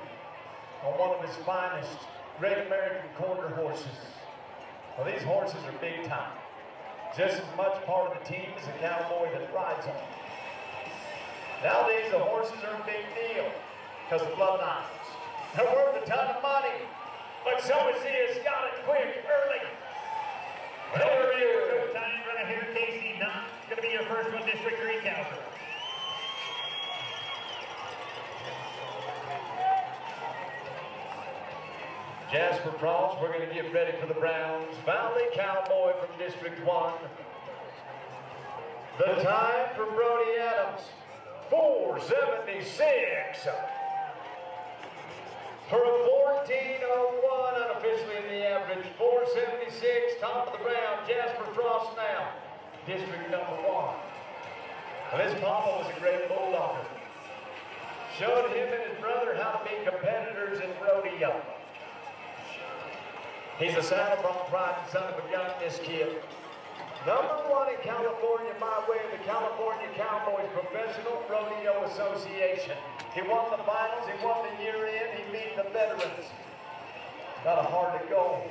on one of his finest Great American quarter horses. Well, these horses are big time. Just as much part of the team as the cowboy that rides them. Nowadays, the horses are a big deal because of bloodlines. They're worth a ton of money, but so is this. Got it quick, early. Well, good time right here, Casey Dunn. It's going to be your first one, District 3 cowboy. Jasper Cross, we're going to get ready for the Browns Valley Cowboy from District 1. The time for Brody Adams, 4:76. For a 14:01, unofficially in the average, 4:76, top of the round, Jasper Cross now, District number 1. Well, this Papa was a great bulldogger. Showed him and his brother how to be competitors in rodeo. He's a saddle bronc pride and son of a gun, this kid. Number 1 in California by way of the California Cowboys Professional Rodeo Association. He won the finals, he won the year in, he beat the veterans. Got a heart of gold.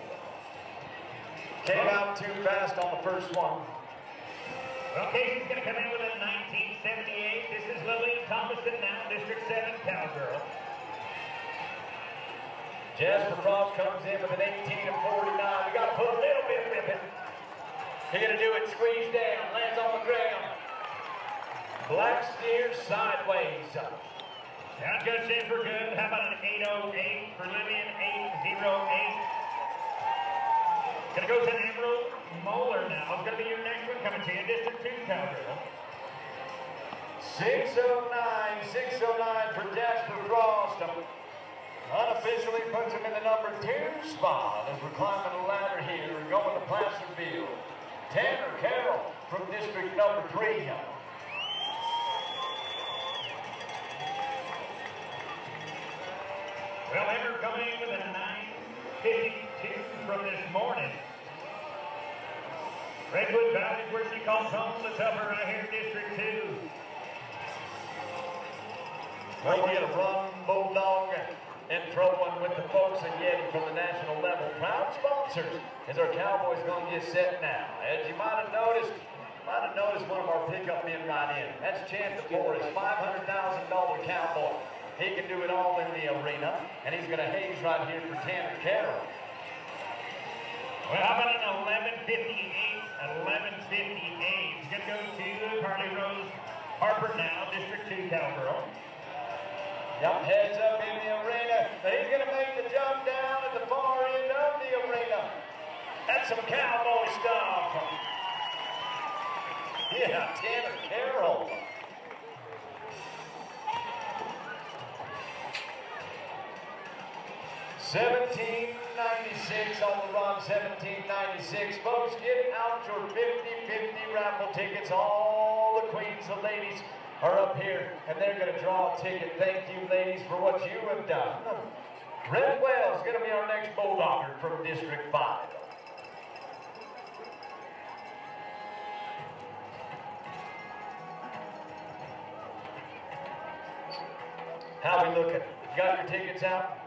Came out too fast on the first one. Well, Casey's going to come in with a 1978. This is Lillian Thomason now, District 7 cowgirl. Jasper Cross comes in with an 18 and 49. We got to put a little bit with it. He's going to do it, squeeze down, lands on the ground. Black steer sideways. Sounds good, Jasper, good. How about an 808 for Lillian, 808. Gonna go to Emerald Moeller now. It's gonna be your next one coming to you, District 2 cowgirl. 609 for Jasper Cross. Unofficially puts him in the number 2 spot as we're climbing the ladder here and going to Placerville. Tanner Carroll from District number 3. Well, Ever coming in with a 952 from this morning. Redwood Valley is where she calls home. The tougher right here, District 2. Well, we're going to run Bulldog and throw one with the folks at Yeti from the national level. Proud sponsors as our Cowboys going to get set now. As you might have noticed one of our pickup men right in. That's Chance DeForest, $500,000 cowboy. He can do it all in the arena, and he's going to haze right here for Tanner Carroll. Well, how about an 1158? 1158. He's going to go to Carly Rose Harper now, District 2 cowgirl. Yep, heads up in the arena. He's going to make the jump down at the far end of the arena. That's some cowboy stuff. Yeah, Tanner Carroll. $17.96 on the run, $17.96. Folks, get out your 50-50 raffle tickets. All the queens, the ladies, are up here, and they're going to draw a ticket. Thank you, ladies, for what you have done. Red Wells is going to be our next bulldogger from District 5. How we looking? Got your tickets out?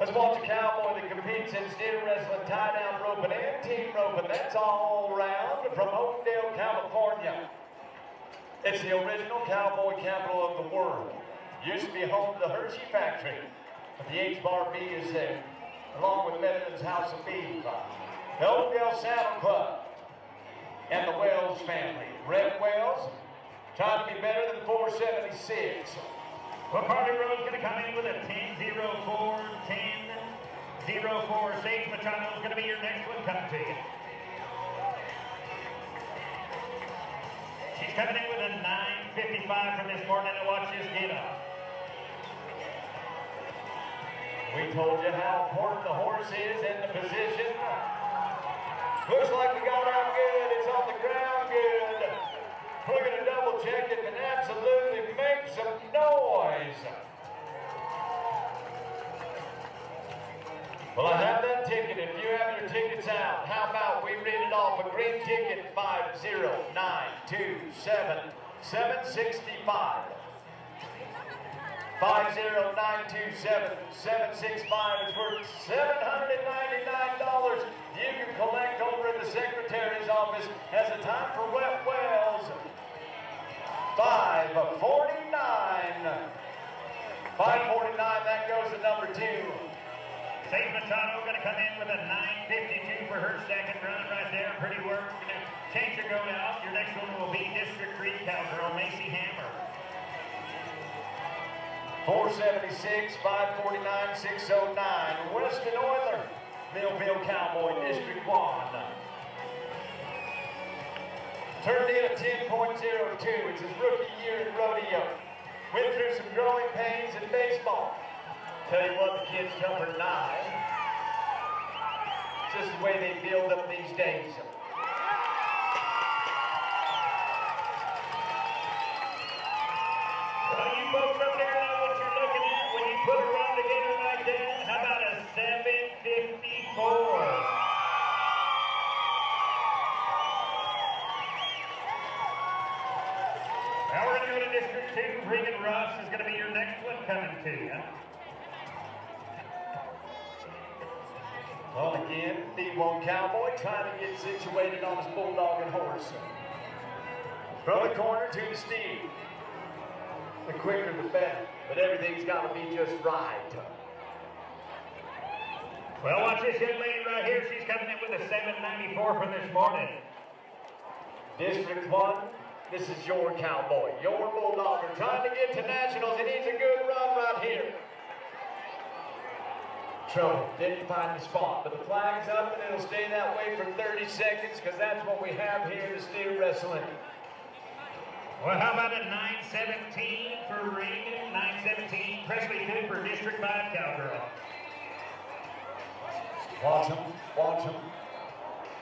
Let's watch a cowboy that competes in steer wrestling, tie-down roping, and team roping. That's all around from Rodeo, California. It's the original cowboy capital of the world. Used to be home to the Hershey factory, but the H-Bar B is there, along with Medlin's House of Beef, the Rodeo Saddle Club, and the Wells family. Red Wells, trying to be better than 476. Well, Carly Rowe's going to come in with a 10-0-4, 10-0-4. Sage Machado is going to be your next one coming to you. She's coming in with a 9.55 from this morning, and watch this get up. We told you how important the horse is and the position. Looks like we got out good. It's on the ground good. We're going to double check it and absolutely make some noise. Well, I have that ticket. If you have your tickets out, how about we read it off? A green ticket, 50927-765. 50927-765 is worth $799. You can collect over in the secretary's office as a time for Wet Wells. 549. 549, that goes to number 2. Sage Machado going to come in with a 9.52 for her second run right there. Pretty work. We're going to change your goat out. Your next one will be District 3 cowgirl, Macy Hammer. 476, 549, 609. Western Oiler, Millville Cowboy, District 1. Turned in a 10.02. It's his rookie year in rodeo. Went through some growing pains in baseball. Tell you what, the kids come for 9. It's just the way they build up these days. Well, you folks up there know what you're looking at when you put her on together like that. How about a 7.54? Now we're going to go to District 2. Regan Russ is going to be your next one coming to you. Well, again, D1 Cowboy trying to get situated on his bulldog and horse. From the corner to the steer. The quicker the better, but everything's got to be just right. Well, watch this young lady right here. She's coming in with a 7.94 from this morning. District 1, this is your cowboy, your bulldogger, trying to get to nationals. He needs a good run right here. Trouble, didn't find the spot, but the flag's up and it'll stay that way for 30 seconds because that's what we have here in steer wrestling. Well, how about a 9.17 for Regan? 9.17, Presley Cooper, District 5 cowgirl. Watch him, watch him.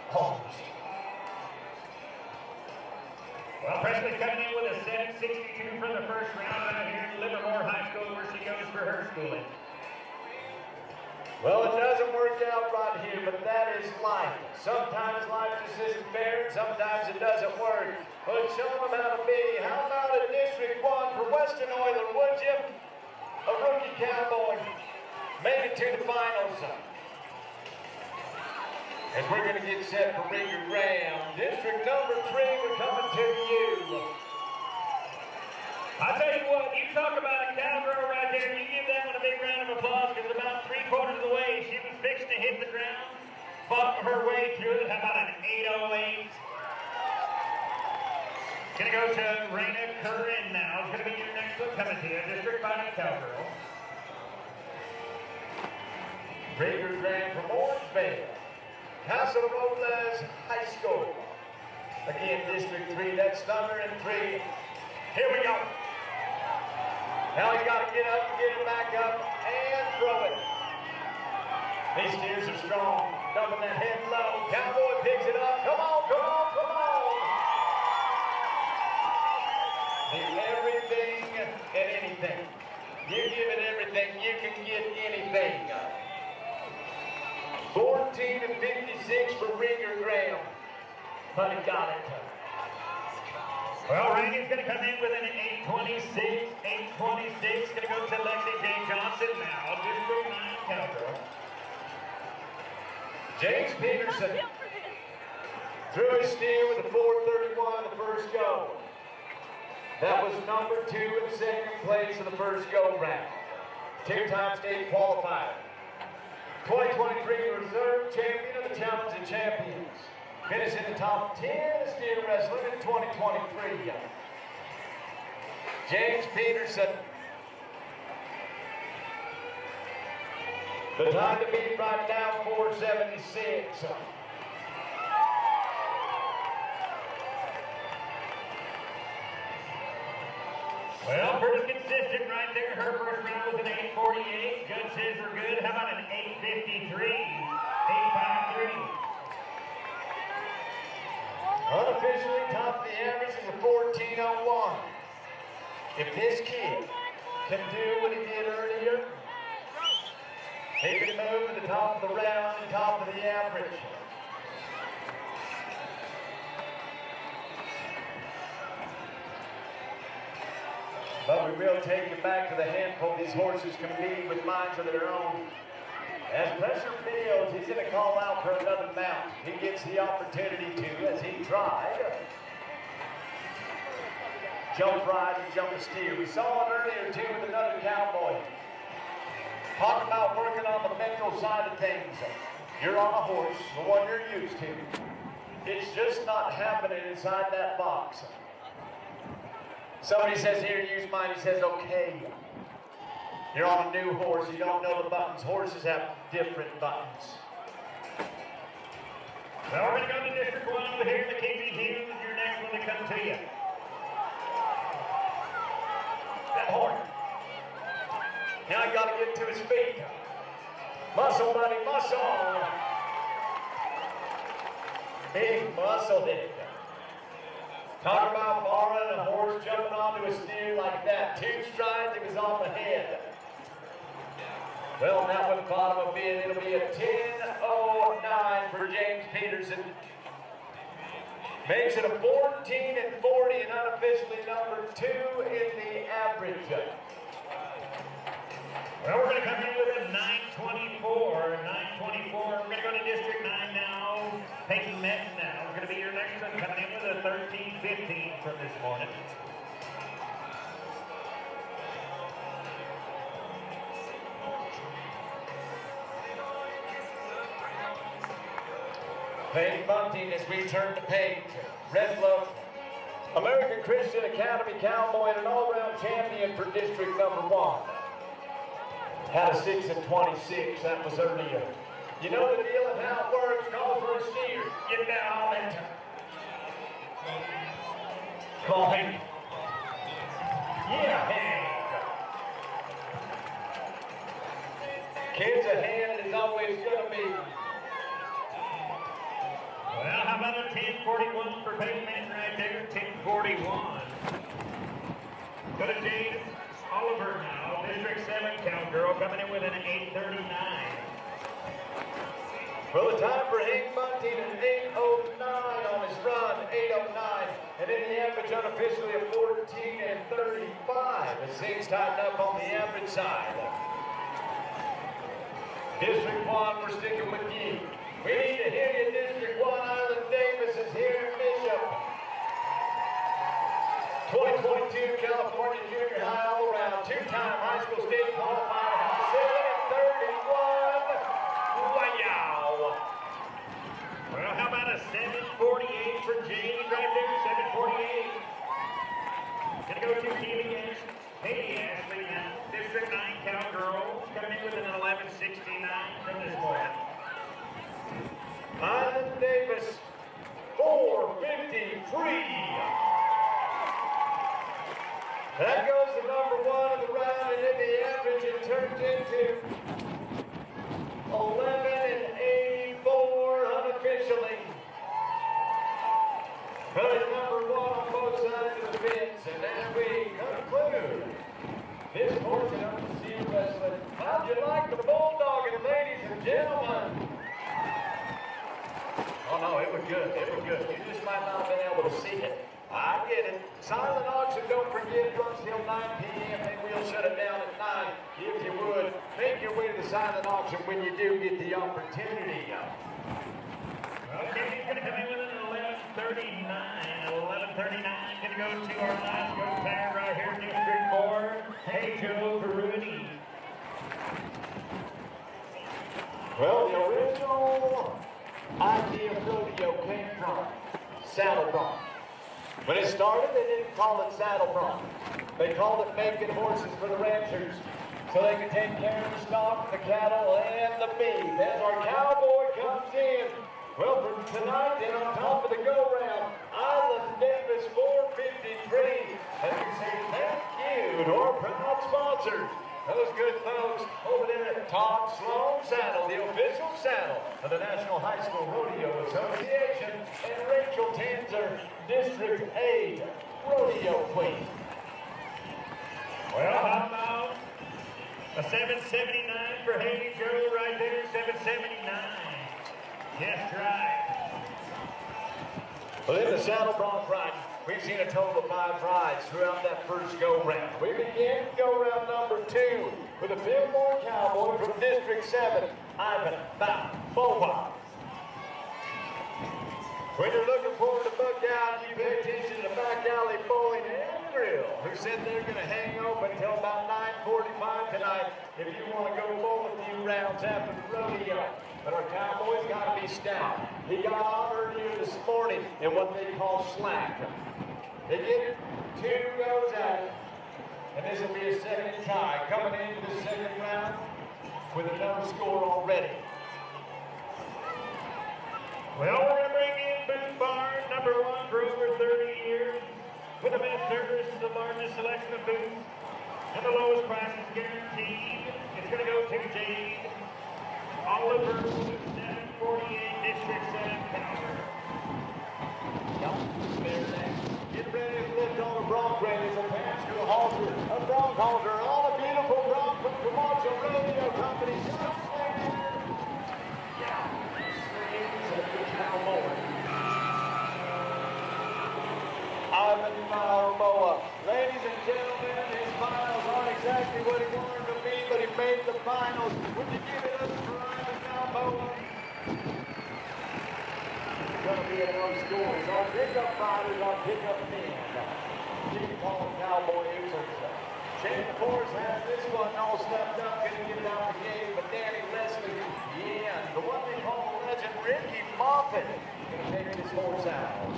Pause. Well, Presley coming in with a 7.62 for the first round right here at Livermore High School where she goes for her schooling. Well, it doesn't work out right here, but that is life. Sometimes life just isn't fair, and sometimes it doesn't work. But show them how to be. How about a District 1 for Western Oiler, would you? A rookie cowboy made it to the finals. And we're going to get set for Ringer Graham. District number 3, we're coming to you. I tell you what, you talk about a cowgirl right there, you give that one a big round of applause because about 3/4 of the way she was fixing to hit the ground, fought her way through it. How about an 8.08? Gonna go to Raina Curran now. It's gonna be your next one coming to you, District 5 cowgirl. Ringer Graham from Orangevale. Casa Robles High School. Again, District 3, that's Thunder and 3. Here we go. Now he's got to get up, get it back up, and throw it. These steers are strong. Dumping that head low. Cowboy picks it up. Come on, come on, come on. Give everything and anything. You give it everything, you can get anything. 14-56 for Ringer Graham. But he got it. Well, Reagan's going to come in with an 826. 826 going to go to Lexi J. Johnson now. District 9 cowgirl. James Peterson threw his steer with a 431 the first go. That was number 2 in second place in the first go-round. Two-time state qualifier. 2023 reserve champion of the Challenge of Champions. Finished in the top 10 in steer wrestling in 2023. James Peterson. The time to beat right now, 476. Well, pretty consistent right there. Her first round was an 848. Judge says we're good. How about an 853? 853. Unofficially, top of the average is a 1401. If this kid can do what he did earlier, he can move to the top of the round and top of the average. But we will take you back to the handful. These horses compete with minds of their own. As pressure builds, he's going to call out for another mount. He gets the opportunity to, as he tried. Jump ride and jump a steer. We saw it earlier too with another cowboy. Talk about working on the mental side of things. You're on a horse, the one you're used to. It's just not happening inside that box. Somebody says, here, use mine. He says, okay. You're on a new horse. You don't know the buttons. Horses have different buttons. Well, we're going to go to District 1 over here. The KB Hughes is your next one to come to you. That horse. Now you got to get to his feet. Muscle, buddy, muscle. Big muscle hit. Talk about borrowing a horse jumping onto a steer like that. 2 strides, it was on the head. Well, now with the bottom of it, it'll be a 10:09 for James Peterson. Makes it a 14:40 and unofficially number 2 in the average. Well, we're going to come in with a 924. 924. We're going to go to District 9 now. Peyton Metz now is going to be your next one, coming in with a 13:15 from this morning. Peyton Bunting as we turn the page. Red Bluff, American Christian Academy Cowboy and an all-round champion for District number 1. Had a 6:26, that was earlier. You know the deal of how it works, call for a steer. Get down on it. Call him. Yeah, Hank. Kids ahead is always gonna be. Well, how about a 1041 for Peyton Metz right there? 1041. Go to Jade Oliver now, District 7 cowgirl, coming in with an 839. Well, the time for Hank Bunting is 8:09 on his run, 8:09. And in the average, unofficially, a 14:35. As things tighten up on the average side. District 1, we're sticking with you. We need to hear you, District 1. Island Davis is here in Bishop. 2022 California Junior High all-around, 2-time high school state qualifier, 7:31. Wow! Well, how about a 748 for Jamie right there? 748. Gonna go to Katie Ashley. Katie Ashley now, District 9 cowgirl, coming in with an 1169 from this morning. Island Davis, 4:53. That goes to number 1 of the round, and in the average it turns into 11:84 unofficially. But it's number 1 on both sides of the fence, and as we conclude this portion of the steer wrestling, how'd you like the bulldogging, ladies and gentlemen? Oh no, it was good, it was good. You just might not have been able to see it. I get it. Silent auction, don't forget, runs till 9 p.m. and we'll shut it down at 9. If you would, make your way to the silent auction when you do get the opportunity. Okay, he's going to come in with an 11:39. 11:39. Going to go to our last go tag right here, District 4. Hey, Joe Peruti. Well, the original idea of rodeo came from saddle bronc. When it started, they didn't call it saddle bronc. They called it making horses for the ranchers, so they could take care of the stock, the cattle, and the beef. As our cowboy comes in, well, for tonight, then on top of the go-round, Island Davis 453. And we say thank you to our proud sponsors. Those good folks over there at Todd Sloan Saddle, the official saddle of the National High School Rodeo Association, and Rachel Tanzer, District 8 Rodeo Queen. Well, how about a 779 for Hey Joe right there, 779. Just right. Well, in the saddle bronc riding, we've seen a total of 5 rides throughout that first go-round. We begin go-round number 2 with a Fillmore Cowboy from District 7, Ivan Balboa. When you're looking forward to buck out, you pay attention to the back alley bowling and grill, who said they're going to hang open until about 9:45 tonight if you want to go bowl a few rounds after the rodeo. But our cowboy's got to be stout. He got on earlier this morning in what they call slack. They get 2 goes at it, and this will be a second tie. Coming into the second round with a no score already. Well, we're going to bring in Boot Barn, number 1 for over 30 years. With the best service, the largest selection of boots, and the lowest price is guaranteed. It's going to go to Jade Oliver, 748 District 7 Power. Get ready to lift on a Bronc rein as a pass to a halter, a Bronc halter, on a beautiful Bronc from Camacho Rodeo Company. Ivan Balboa. Ladies and gentlemen, his finals aren't exactly what he wanted to be, but he made the finals. Would you give it up for Ivan Balboa? It's going to be a no score. Our pickup riders, our pickup men. You can call them cowboy users. Shane Force has this one all stuffed up, going to get it out the game, but Danny Leslie, yeah, the one they call the legend, Ricky Moffitt, going to take this horse out.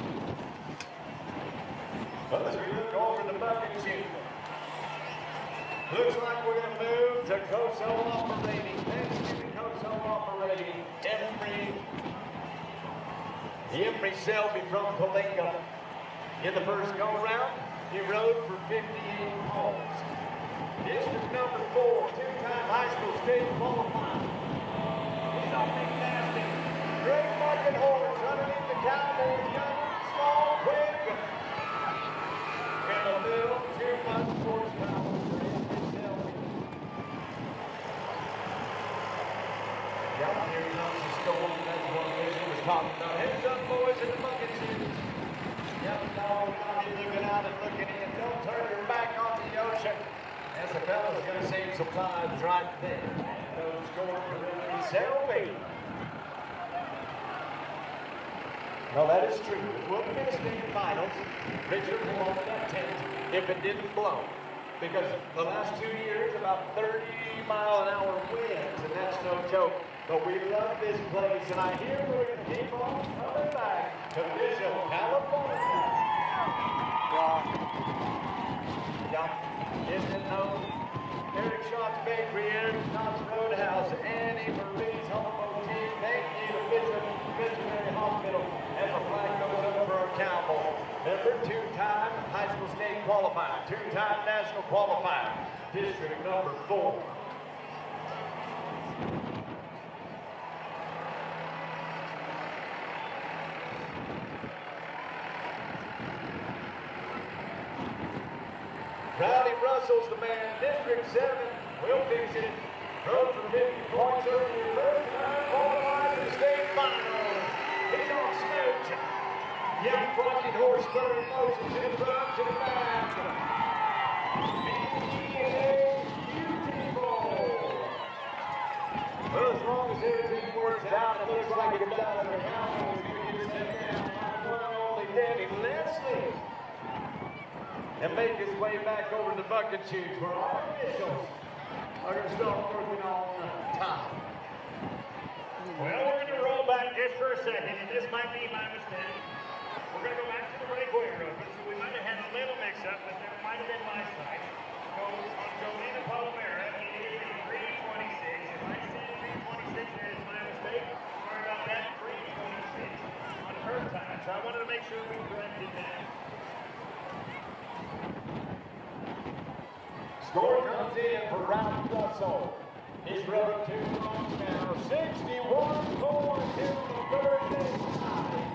Well, as we look over the bucket chute, looks like we're going to move to Coso operating. Thanksgiving Coso operating. Emory Selby from Palinga. In the first go-round, he rode for 58 holes. District number 4, 2-time high school state qualifier. He's on fantastic. Great fucking horse underneath the Cowboys. Young, small, quick. And a little too much horsepower for Emory Selby. Yeah, here comes the storm. That's what Vision was talking about. Heads up, boys, in the bucket series. Young dog, looking out and looking in. Don't turn your back on the ocean. As the fella's going to save some lives right there. Those scoring for Emory Selby. No, that is true. It wouldn't be a state finals. Richard will own that tent if it didn't blow. Because the last 2 years, about 30-mile-an-hour winds, and that's no joke. But we love this place, and I hear we're going to keep on coming back to Bishop, California. Yeah. Isn't it known? Eric Schott's Bakery, Eric Schott's Roadhouse, Annie Marie's Home Boutique. Thank you to Bishop Veterinary Hospital as the flag goes up for our cowboy. Remember, 2-time high school state qualifier, 2-time national qualifier, District number 4. Rowdy Russell's the man, District 7, will fix it. Rode for 50 points earlier, first time qualified for the state finals. He's on smooch. Young rocking horse, third motion to the front, to the back. Well, as long as everything works out, it looks like it's done. The Cowboys going to get set down by one and only Danny Leslie. And make his way back over to the bucket chutes where our officials are going to start working on time. Well, we're going to roll back just for a second, and this might be my mistake. We're going to go back to the breakaway rope, so we might have had a little mix-up, but there might have been my side. Go on Jolene Palomera, he did 3:26. If I said 3:26, that is my mistake. Sorry about that, 3:26 on her time. So I wanted to make sure we corrected that. Score comes in for Ralph Russell. He's rode 2 runs now, 61-4 to the Thursday night.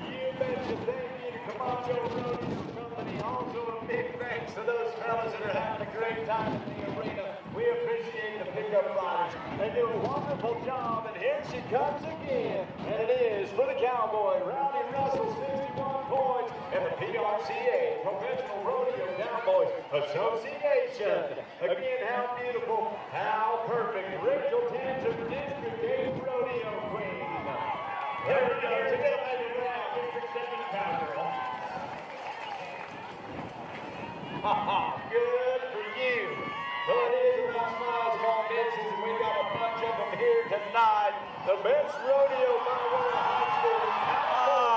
You betcha, thank you to Camacho Rodeo Company. Also a big thanks to those fellas that are having a great time in the arena. We appreciate the pickup riders. They do a wonderful job, and here she comes again. And it is for the Cowboy, Rowdy Russell, 61 points, and the PRCA, Professional Rodeo Cowboys Association. Again, how beautiful, how perfect. Rachel Tanzer, District 8 Rodeo Queen. There we go, together now, District 7 Cowgirl. Good for you. Well, it is about Smiles Conventions, and we got a bunch of them here tonight. The best rodeo by way of high school in California.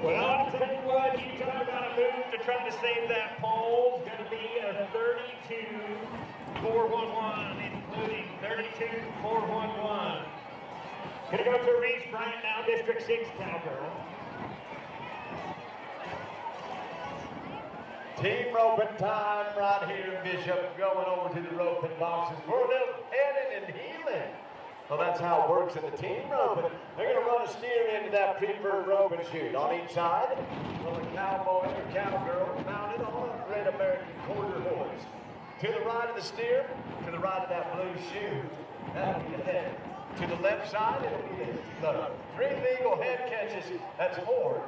Well, I'll tell you what, you talk about a move to try to save that pole. It's going to be a 32-4-1-1, including 32-4-1-1. Going to go to Reese Bryant now, District 6 Cowgirl. Team roping time right here in Bishop, going over to the roping boxes for a little heading and healing. Well, that's how it works in the team roping. They're going to run a steer into that preferred roping chute on each side. Well, the cowboy or cowgirl mounted on a Great American quarter horse. To the right of the steer, to the right of that blue chute. That'll be the head. To the left side, it'll be the 3 legal head catches. That's 4.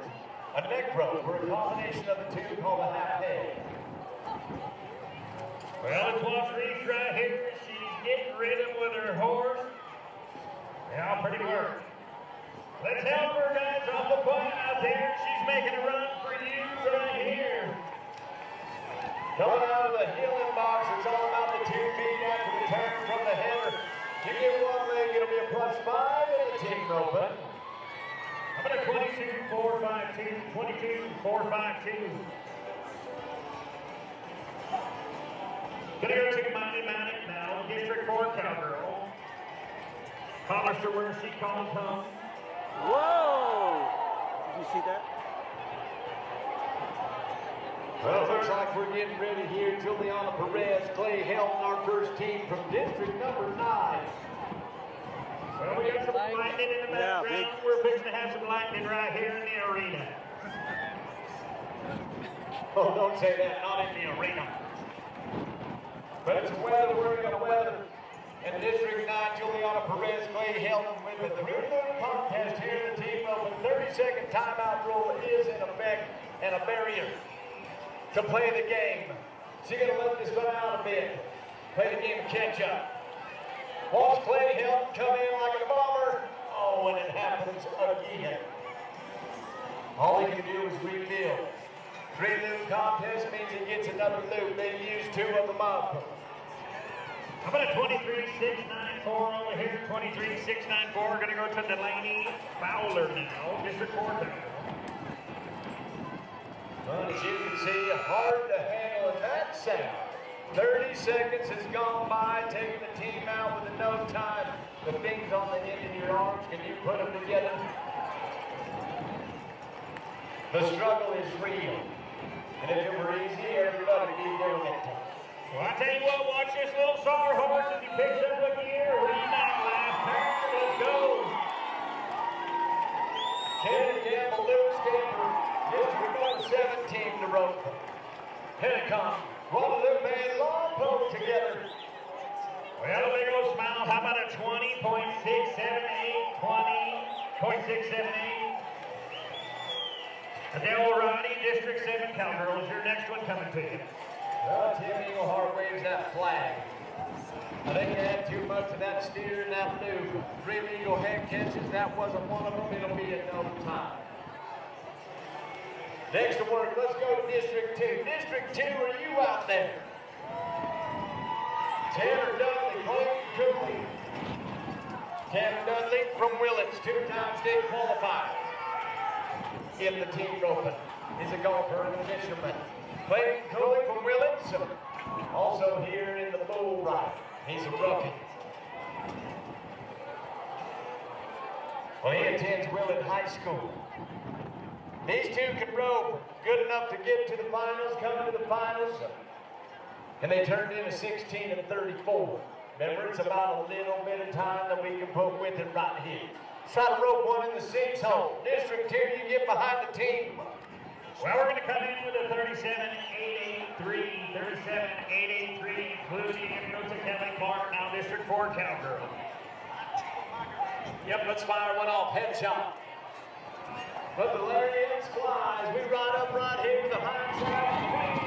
A neck rope, or a combination of the 2 called a half head. Well, it's Lost Reese right here. She's getting rhythm with her horse. Yeah, pretty work. Let's help her, guys, off the point out there. She's making a run for you right here. Coming out of the healing box, it's all about the 2 feet after the turn from the header. You get one leg, it'll be a +5 in the team open. I'm going to 22-4-5-2, 22-4-5-2. Going to go to Mighty Manic now, District 4 Cowgirl. Hollister where she calls home. Whoa! Did you see that? Well, it looks like we're getting ready here. Juliana Perez, Clay Helton, our first team from District number 9. Well, we got some lightning in the background. We're fixing to have some lightning right here in the arena. Oh, don't say that, not in the arena. But it's weather, we're in the weather. In District 9, Juliana Perez, Clay Helton with the 3-minute contest here in the team of the 30-second timeout rule is in effect and a barrier to play the game. She's going to let this run out a bit. Play the game of catch-up. Watch Clay Helton come in like a bomber. Oh, and it happens again. All he can do is rebuild. 3-loop contest means he gets another loop. They use 2 of them up. How about a 23-6-9-4 over here? 23-6-9-4. We're going to go to Delaney Fowler now, District 4 Cowgirl. Well, as you can see, hard to handle in that sound. 30 seconds has gone by, taking the team out with no time. The things on the end of your arms, can you put them together? The struggle is real. And if it were easy, everybody would be doing it. Well, I tell you what, watch this little sawhorse as he picks up a gear. Lead that last turn. Let's go. Kennedy Gamble, Lewis Gamble, District 17 to rope. Here it comes. go, Smile. How about a 20.678? 20.678. Rodeo Roddy, District 7 Cowgirls. Your next one coming to you. Well, Tim Eaglehart waves that flag. I think they had too much of that steer in that loop. 3 legal head catches, that wasn't one of them. It'll be in no time. Next to work, let's go to District 2. District 2, are you out there? Tanner Dudley, Clayton Cooley. Tanner Dudley from Willits, 2-time state qualifier. In the team roping. He's a golfer and a fisherman. Clayton Cooley from Willits, also here in the bull ride. He's a rookie. Well, he attends Willett High School. These two can rope good enough to get to the finals, come to the finals, and they turned in a 16 and 34. Remember, it's about a little bit of time that we can put with it right here. Try to rope one in the 6 hole. District 2, you get behind the team. Well, we're going to come in with a 37.883, 37.883, including Coach Kelly Clark, now District 4 Cowgirl. Yep, let's fire one off. Headshot. But the lariats flies. We ride up right here to the hindsight.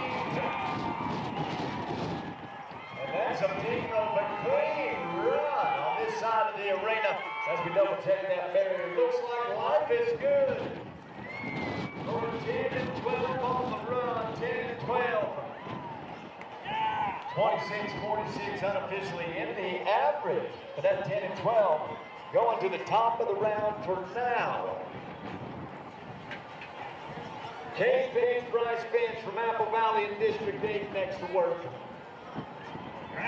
And that's a deep rope, a clean run on this side of the arena as we double check that barrier. Looks like life is good. Over 10 and 12 on the run, 10 and 12. 26-46 unofficially in the average. But that 10 and 12 going to the top of the round for now. Kane Page, Bryce Finch from Apple Valley in District 8 next to work.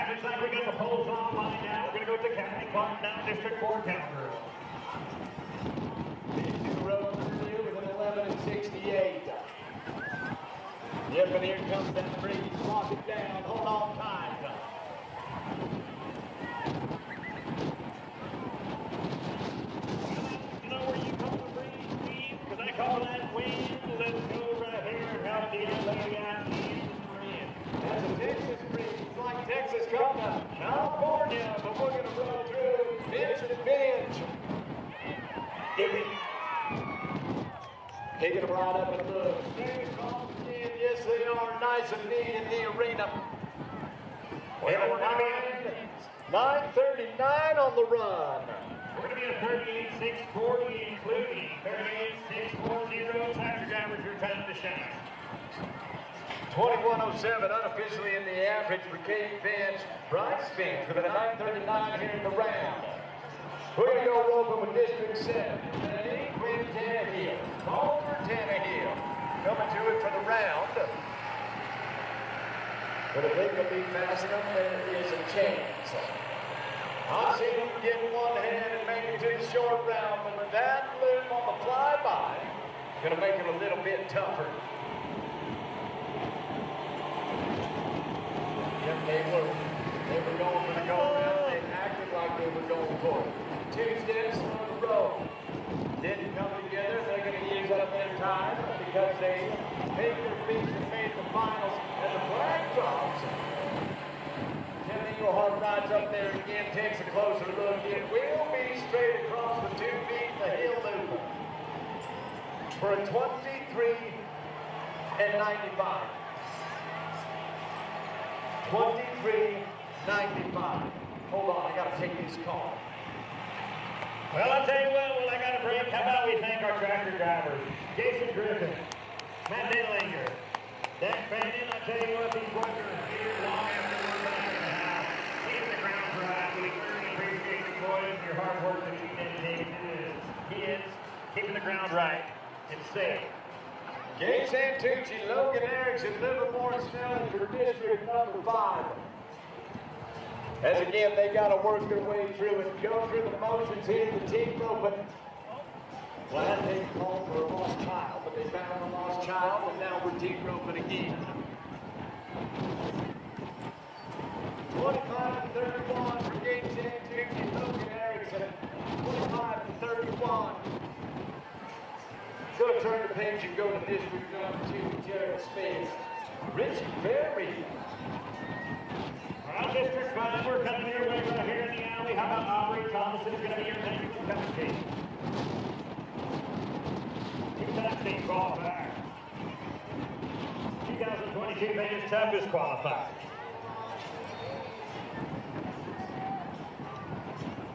Looks like we got the poles on line now. We're going to go to County Clark, now District 4 Cowgirl. These two rows through with an 11 and 68. Yep, and here comes that breeze. Lock it down. Hold on tight. You know where you call the breeze, Steve? Because I call that wind. Let's go right here and help the lady out in the wind. That's a Texas breeze. It's like Texas coming to California, but we're going to roll through. Finch and Finch. Give me. Taking them right up and look. Yes, they are nice and neat in the arena. Well, 9:39 on the run. We're going to be at 38.640, including 38.640. Tractor drivers, your time to shine. 21:07 unofficially in the average for Kate Finch. Bryce Finch with a 9:39 here in the round. We're going to go roping with District 7. Quinn Tannehill. Over Tannehill. Coming to it for the round. But if they can be fast enough, there is a chance. I've seen them get one hand and make it to the short round, but with that loop on the flyby, going to make it a little bit tougher. Yep, they were. They were going for the go round. They acted like they were going for it. 2 steps on the road. Didn't come together. They're going to use up their time because they made their feet and made the finals. And the flag drops. Tim Eaglehart rides up there again, takes a closer look. It will be straight across the 2 feet, the hill loop. For a 23 and 95. 23.95. Hold on, I gotta take this call. Well, I'll tell you what, I got a break. How about we thank our tractor drivers? Jason Griffin, Matt Denlinger, Dak Bannon. I tell you what, these boys are here long after we're back in the house. Keeping the ground dry. We really appreciate you boys and your hard work that you dedicate to the kids. Keeping the ground right and safe. Gabe Santucci, Logan Erickson, Livermore Snelling for District number 5. As again, they got to work their way through and go through the motions here. The team roping. Glad they called for a lost child, but they found a lost child, and now we're team roping again. 25-31 for Gabe Santucci, Logan Erickson. 25-31. Going to turn the page and go to District number 2, Jared Smith. Richie Berry. All Well, District 5, we're coming your way right here in the alley. How about Aubrey Thompson is going to be your next coming team? Two-time state qualifier. 2022 Vegas toughest qualifier.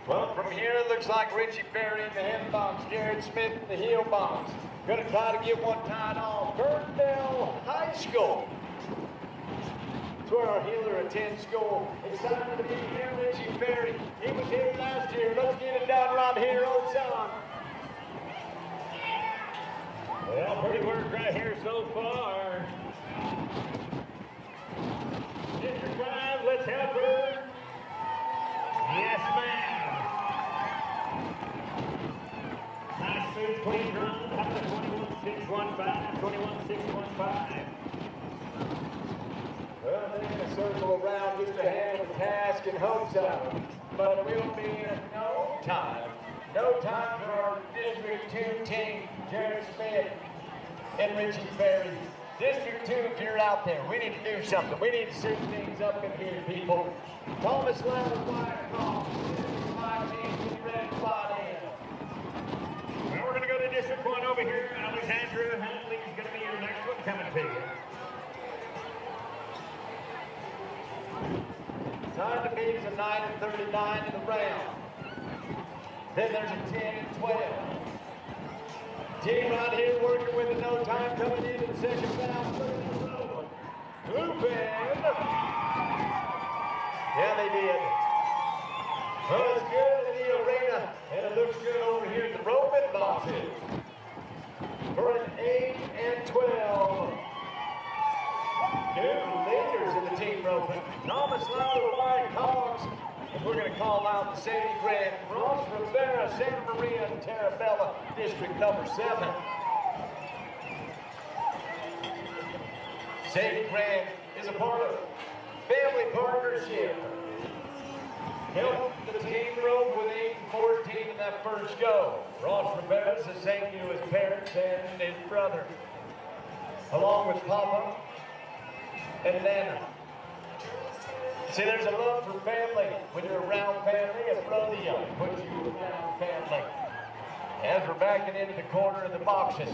Well, from here it looks like Richie Berry in the head box, Jared Smith in the heel box. Gonna try to get one tied on. Ferndale High School. That's where our healer attends school. Excited to be here, Richie Berry. He was here last year. Let's get it done right here on song. Well, pretty work right here so far. District 5, let's help her. Yes, ma'am. Nice, smooth, clean run. How about 21-6-1-5, 21-6-1-5. Well, they're going to circle around just to handle the task and hopes of it. But we'll be in no time. No time for our District 2 team, Jared Smith and Richie Berry. District 2, if you're out there, we need to do something. We need to set things up in here, people. Thomas Ladder, Wyatt Cross. My team, get ready to fly in. Well, we're going to go to District 1 over here. Alexandra Huntley is going to be your next one coming to you. Time to beat is a 9 and 39 in the round. Then there's a 10 and 12. Team right here working with the no time coming into the second round. Loop in. Yeah, they did. Well, it's good in the arena, and it looks good over here at the roping boxes. For an 8 and 12. New leaders in the team roping. Thomas Louder with White Cogs. And we're going to call out the Sadie Grant, Ross Rivera, Santa Maria, and Terabella, District number 7. Sadie Grant is a part of family partnership. Helped the team rope with 8 and 14 in that first go. Ross Rivera says thank you to his parents and his brother, along with Papa and Nana. See, there's a love for family. When you're around family, it's Rodeo. Puts you around family. As we're backing into the corner of the boxes.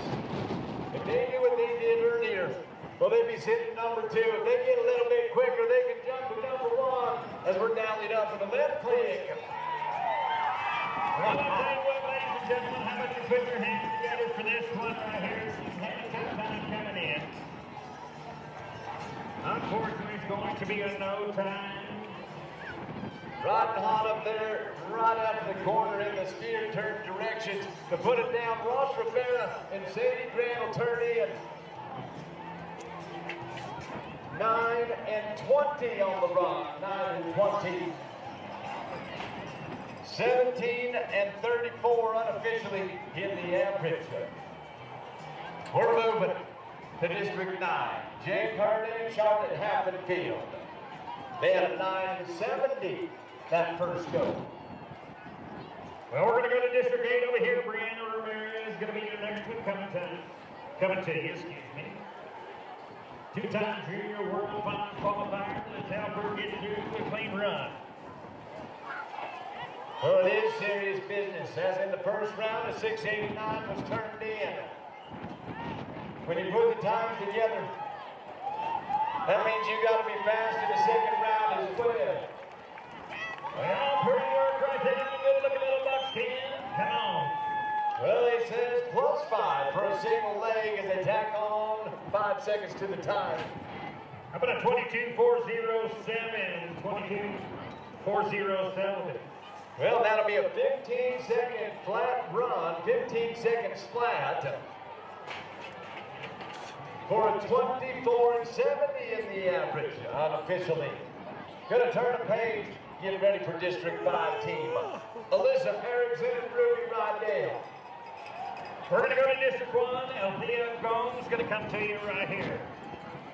If they do what they did earlier, well, they'd be sitting number 2. If they get a little bit quicker, they can jump to number 1 as we're dallied up with a left click. Well, I'll tell you what, ladies and gentlemen, how about you put your hands together for this one right here? She's had a good time coming in. Unfortunately, it's going to be a no time. Riding hot up there, right out of the corner in the steer turn directions to put it down. Ross Rivera and Sadie Grant will turn in. 9 and 20 on the run. 9 and 20. 17 and 34 unofficially in the average. We're moving to District 9. Jay Carden, Charlotte Haffenfield. They had a 9-70 that first go. Well, we're going to go to District 8 over here. Brianna Ramirez is going to be your next one coming to you, excuse me. 2-time junior world final qualifier. Let's help her get through a clean run. Well, it is serious business. As in the first round, a 689 was turned in. When you put the times together, that means you got to be fast in the second round as well. Well, pretty work right there in the middle. Look at little buckskin. Come on. Well, it says +5 for a single leg as they tack on 5 seconds to the time. How about a 22-407? 22-407. Well, that'll be a 15-second flat run, 15-second flat. For a 24 and 70 in the average, unofficially. Gonna turn a page, get ready for District 5 team. Alyssa Erickson and Ruby Rodeo. We're gonna go to District 1. Althea Bronc is gonna come to you right here.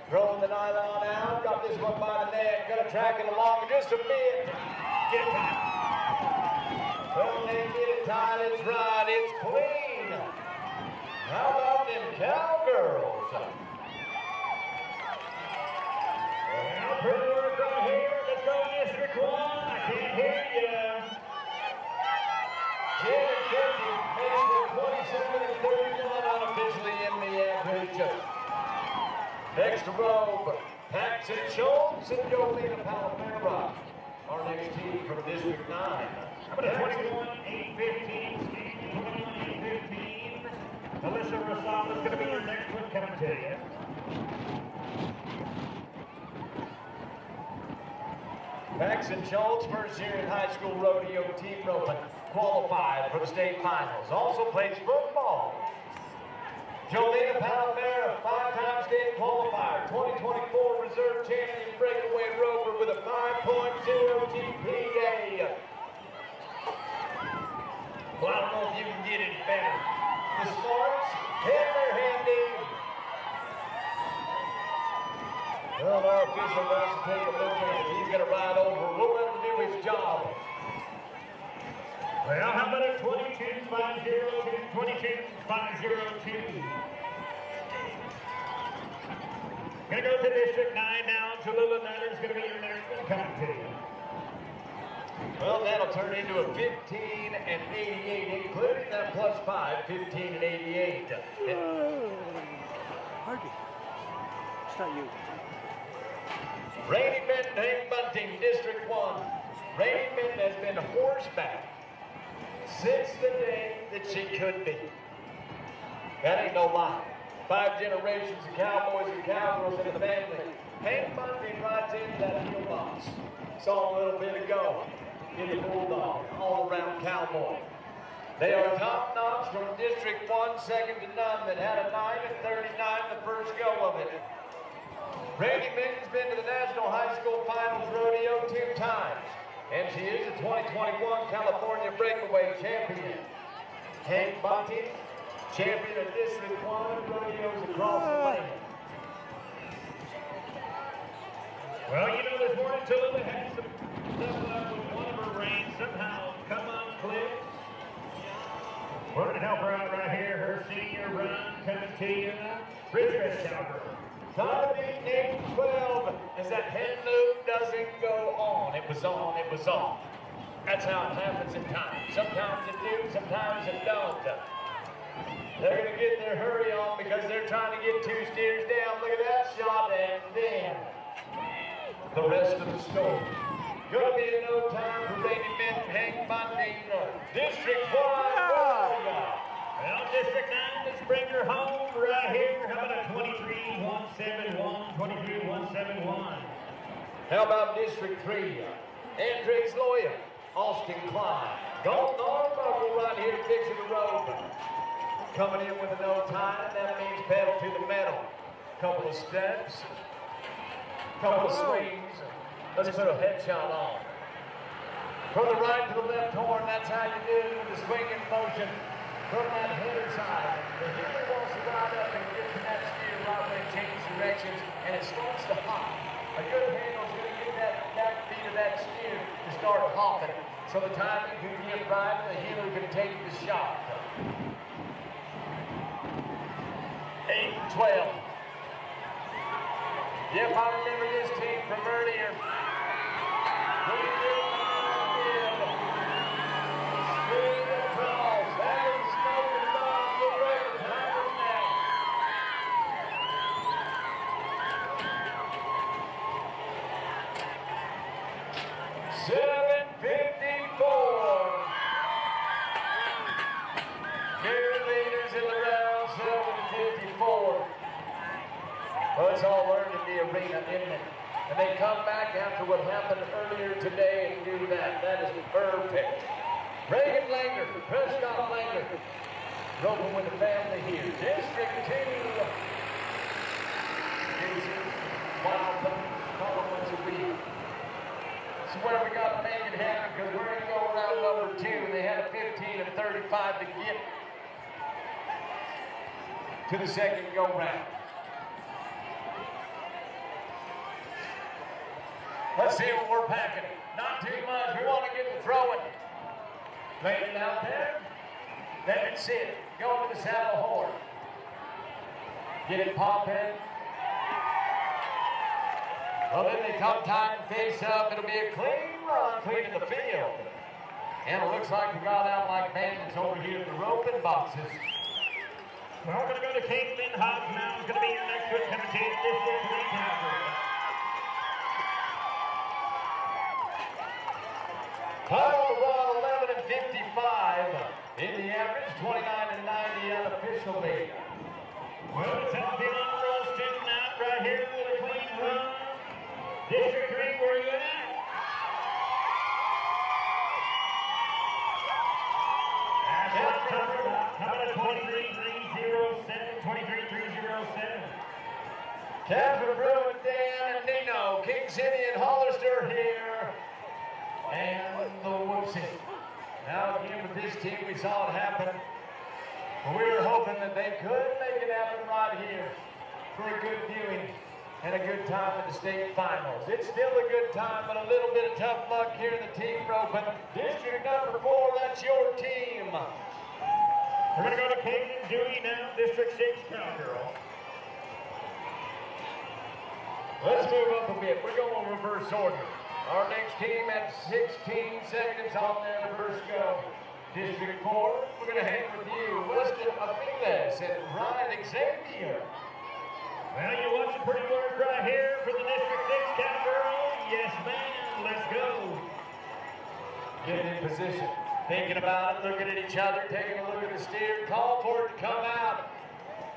Throwing the nylon out, got this one by the neck, gonna track it along just a bit. Get tight. Well, they get it tight, it's right, it's clean. How about them cowgirls? Well, pretty work right here. Let's go, District 1. I can't hear you. 10 and 50, made it 27 and 31 unofficially in the average. Next to row, Paxton Schultz and Jolene Palomera. Our next team from District 9. How about a 21-8-15, Steve? 21-8-15. Alyssa Rosal is going to be your next one coming to you. Paxton Schultz, first year in high school rodeo team roping, qualified for the state finals. Also plays football. Jolene Palomera, five-time state qualifier, 2024 reserve champion breakaway roper with a 5.0 GPA. Well, I don't know if you can get any better. The Sparks, Hitler handy. Well, our official wants to take a look at it. He's going to ride over. We'll let him do his job. Well, how about a 22-502, 22-502. Gonna go to District 9 now. Tallulah Nutter's gonna be your next one coming to you. Well, that'll turn into a 15 and 88, including that plus 5, 15 and 88. Hardy. It's not you. Rainy Benton Bunting, District 1. Rainy Benton has been horseback since the day that she could be. That ain't no lie. 5 generations of cowboys and cowgirls in the family. Hank Bunting rides into that heel box. Saw a little bit ago in the Bulldog, all-around cowboy. They are top-notch from District 1, second to none, that had a 9 and 39 the first go of it. Randy Benton's been to the National High School Finals Rodeo 2 times, and she is the 2021 California Breakaway Champion. Hank Bunting, champion of District 1 rodeos across the land. Well, you know, this morning Tallulah had some stuff up with one of her reins somehow come unclipped. We're going to help her out right here. Her senior run coming to you. Richard Cowgirl. Time being 8-12 as that head move doesn't go on. It was on, it was off. That's how it happens at times. Sometimes it do, sometimes it don't. They're going to get their hurry on because they're trying to get 2 steers down. Look at that shot, and then the rest of the story. Gonna be in no time for Randy Benton, Hank Bunting, District 1. Well, District 9, let's bring her home right here. How about a 23-171, 23-171? How about District 3? Andres Loya, Austin Klein, Dalton Arbuckle right here fixing the rope. Coming in with a no time, that means pedal to the metal. Couple of steps, couple of swings. Let's put a headshot on. From the right to the left horn, that's how you do it with the swinging motion from that header side. The header wants to ride up and get to that steer right when it changes directions, and it starts to hop. A good handle's going to get that feet of that steer to start hopping. So the time you can get right, the healer can take the shot. 8-12. Yep, I remember this team from earlier. Well, it's all learned in the arena, isn't it? And they come back after what happened earlier today and do that. That is perfect. Reagan Langer, Prescott Langer, roping with the family here. District 2. Wild couple once a week. This is where we got to make it happen because we're going to go around number 2. They had a 15 and 35 to get to the second go-round. Let's see what we're packing. Not too much. We want to get the throwing. Lay it out there. Let it sit. Go to the saddle horn. Get it popping. Well, then they come time to face up. It'll be a clean run, cleaning the field. And it looks like we got out like bandits over here in the roping boxes. Well, we're going to go to Caitlin Hobbs now. It's going to be your next one coming to District 3 Calgary. Time on the ball, 11 and 55. In the average, 29 and 90 unofficially. Well, it's up to on Ralston out right here with a clean run. District 3, where are you at? That's coming to 23-307, 23-307. Catherine Brew and Dan and Nino, King City and Hollister here. And the Whoopsie. Now again with this team, we saw it happen. We were hoping that they could make it happen right here for a good viewing and a good time in the state finals. It's still a good time, but a little bit of tough luck here in the team roping. District number 4, that's your team. We're going to go to Caitlin Dewey now, District 6 Cowgirl. Let's move up a bit. We're going reverse order. Our next team at 16 seconds on their reverse go. District 4, we're going to hang with you, Weston Aviles and Ryan Xavier. Well, you're watching pretty work right here for the District 6 Cowgirl. Yes, ma'am. Let's go. Getting in position, thinking about it, looking at each other, taking a look at the steer, call for it to come out.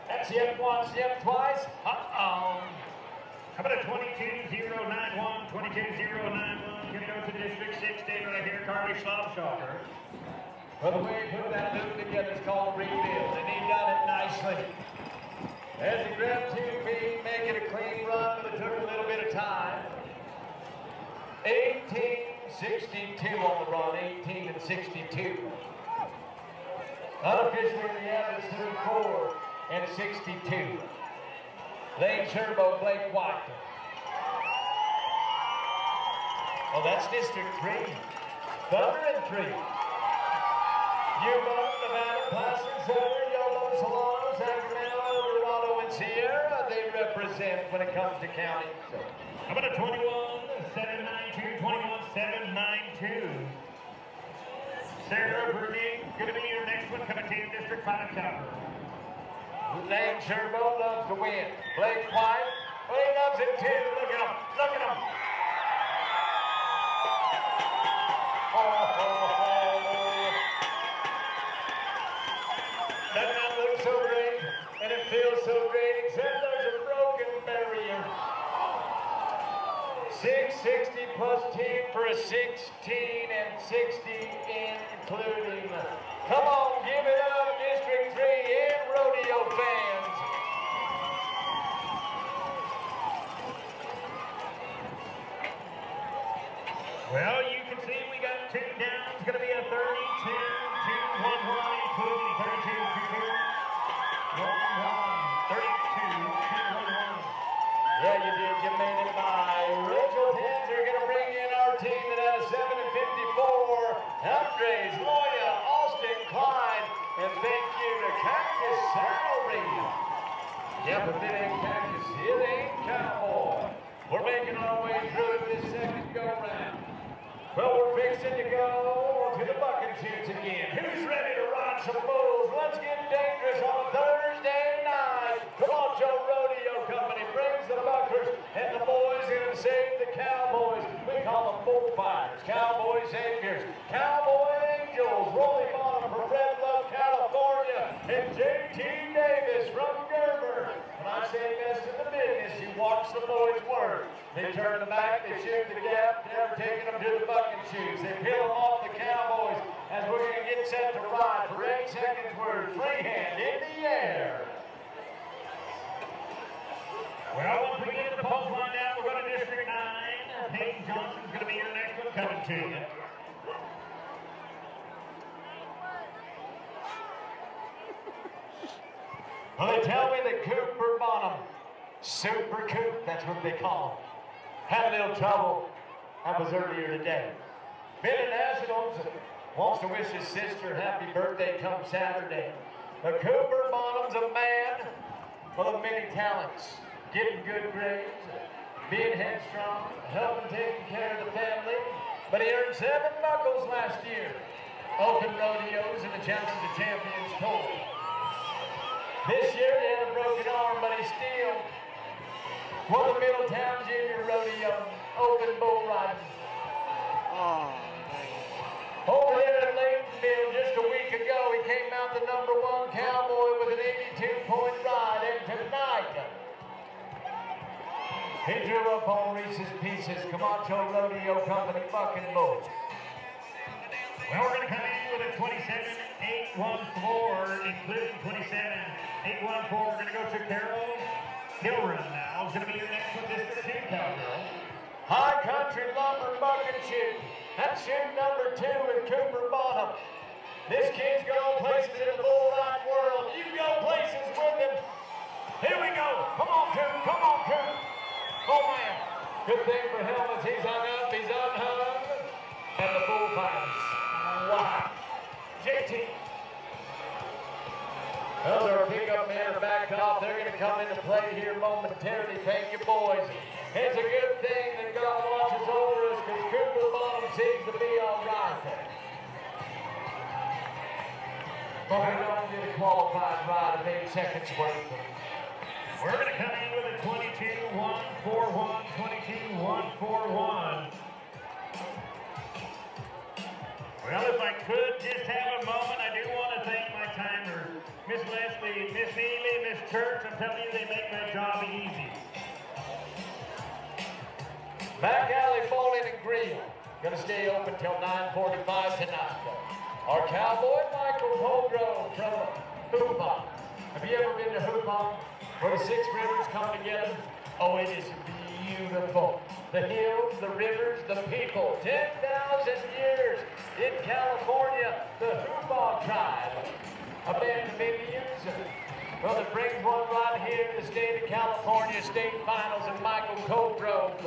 That's yep once, yep twice. Uh-oh. How about a 22-091, 22-091. Gonna go to District 6, stay right here, Carly Slobshocker. Well, the way he put that loop together is called a rebuild, and he done it nicely. As he grabbed 2 feet, making a clean run, but it took a little bit of time. 18-62 on the run, 18 and 62. Unofficially, the average 34 and 62. Lane Turbo, Blake White. Oh, that's District 3. Thunder and 3. Yuma, Nevada, Placer, Southern, Yolo, Solano, Sacramento, Rodeo, and Sierra. They represent when it comes to county. How about a 21-792, 21-792. Sarah Bruni, going to be your next one coming to you, District 5 Calgary. Lane Turbo loves to win. Blake White, well, he loves it too. Look at him. Look at him. Doesn't that look so great? And it feels so great, except there's a broken barrier. 660 plus 10 for a 16 and 60 including. Come on, give it up, District 3 and Rodeo fans. Well, you can see we got 2 down. It's going to be a 32-2-1-1, including 32-2-1-1. 32-2-1-1. Yeah, you did. You made it by. Rachel Tins are going to bring in our team that has 7 and 54. Andres, Loya, Austin, Clyde, and thank you to Cactus Salary. Yep, if it ain't Cactus, it ain't Cowboy. We're making our way through this second go-round. Well, we're fixing to go to the bucket shoots again. Who's ready to ride some bulls? Let's get dangerous on a Thursday night. Come on, Joe Rodeo Company brings the buckers, and the boys gonna save the Cowboys. We call them bullfighters, Cowboy Saviors, Cowboy Angels, Rolling Bottom from Red Bluff, California, and J.T. Davis from Gerber. When I say best in the business, you watch the boys work. They turn the back, they shoot the gap, never taking them to the bucket shoots. They peel them off the Cowboys as we're going to get set to ride for 8 seconds. We're freehand in the air. Well, once we get the post line down, we're going to District 9. Peyton Johnson's going to be your next one coming to you. Well, they tell me that Cooper Bonham, Super Coop, that's what they call him, had a little trouble. That was earlier today. Been in Nationals, wants to wish his sister happy birthday come Saturday. But Cooper Bonham's a man full of many talents, getting good grades, being headstrong, helping taking care of the family. But he earned 7 buckles last year. Open rodeos and the Challenge of Champions Tour. This year he had a broken arm, but he still won the Middletown Junior Rodeo Open Bull Riding. Oh, Over there at Laytonville just a week ago, he came out the #1 cowboy with an 82-point ride, and tonight he drew up on Reese's Pieces, Camacho Rodeo Company bucking bull. Well, we're going to come in with a 27-814, including 27-814. We're going to go to Carol Kilrun now. It's going to be your next one, District 2 cowgirl. High Country Lumber Buck and Shoot. That's shoot #2 with Cooper Bottom. This kid's going places in the bull ride world. You go places with him. Here we go. Come on, Coop. Come on, Coop. Oh, man. Good thing for helmets. He's hung up. He's unhung. And the bull fires. Wow. JT. Those our pickup men are backed off. They're going to come into play here momentarily. Thank you, boys. It's a good thing that God watches over us because Cooper Bottom seems to be all right there. But we don't get a qualified ride of 8 seconds worth. We're going to come in with a 22-141, 22-141. Well, if I could just have a moment, I do want to thank my timers. Miss Leslie, Miss Ely, Miss Church, I'm telling you, they make my job easy. Back Alley Bowling and Grill. Going to stay open till 9:45 tonight. Our cowboy, Michael Colgrove from Hoopon. Have you ever been to Hoopon, where the 6 rivers come together? Oh, it is beautiful. The hills, the rivers, the people. 10,000 years in California, the Hoopon tribe. A band of Indians. Well, it brings one right here in the state of California, state finals, and Michael Colgrove.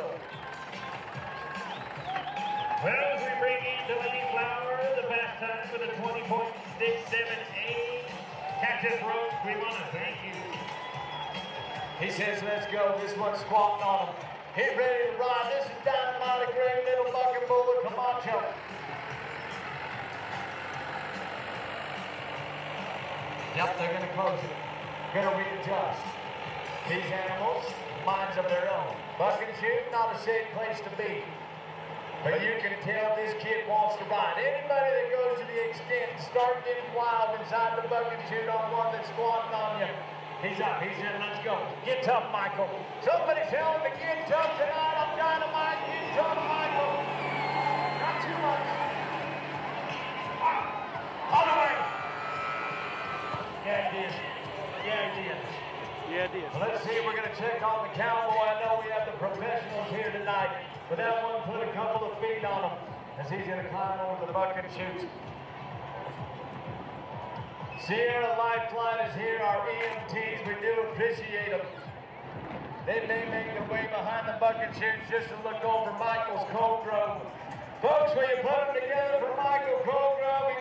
Well, as we bring in Delaney Flower, the fast time with a 20.678. CHSRA, we want to thank you. He says, let's go. This one's squatting on him. He's ready to ride. This is Dynamite, a great little bucking bull with Camacho. Yep, they're going to close it. Going to readjust. These animals, minds of their own. Buck and shoot, not a safe place to be. But you can tell this kid wants to ride. Anybody that goes to the extent and start getting wild inside the buck and shoot on one that's squatting on you, he's up. He's in. Let's go. Get tough, Michael. Somebody tell him to get tough tonight. I'm Dynamite. Get tough, Michael. Not too much. All the way. Yeah, he did. Yeah, he did. yeah, it is. Well, let's see. We're going to check on the cowboy. I know we have the professionals here tonight. But that one put a couple of feet on him as he's going to climb over the buck and shoot. Sierra Lifeline is here, our EMTs. We do appreciate them. They may make their way behind the buck and shoots just to look over Michael's Colgrove. Folks, will you put them together for Michael Colgrove?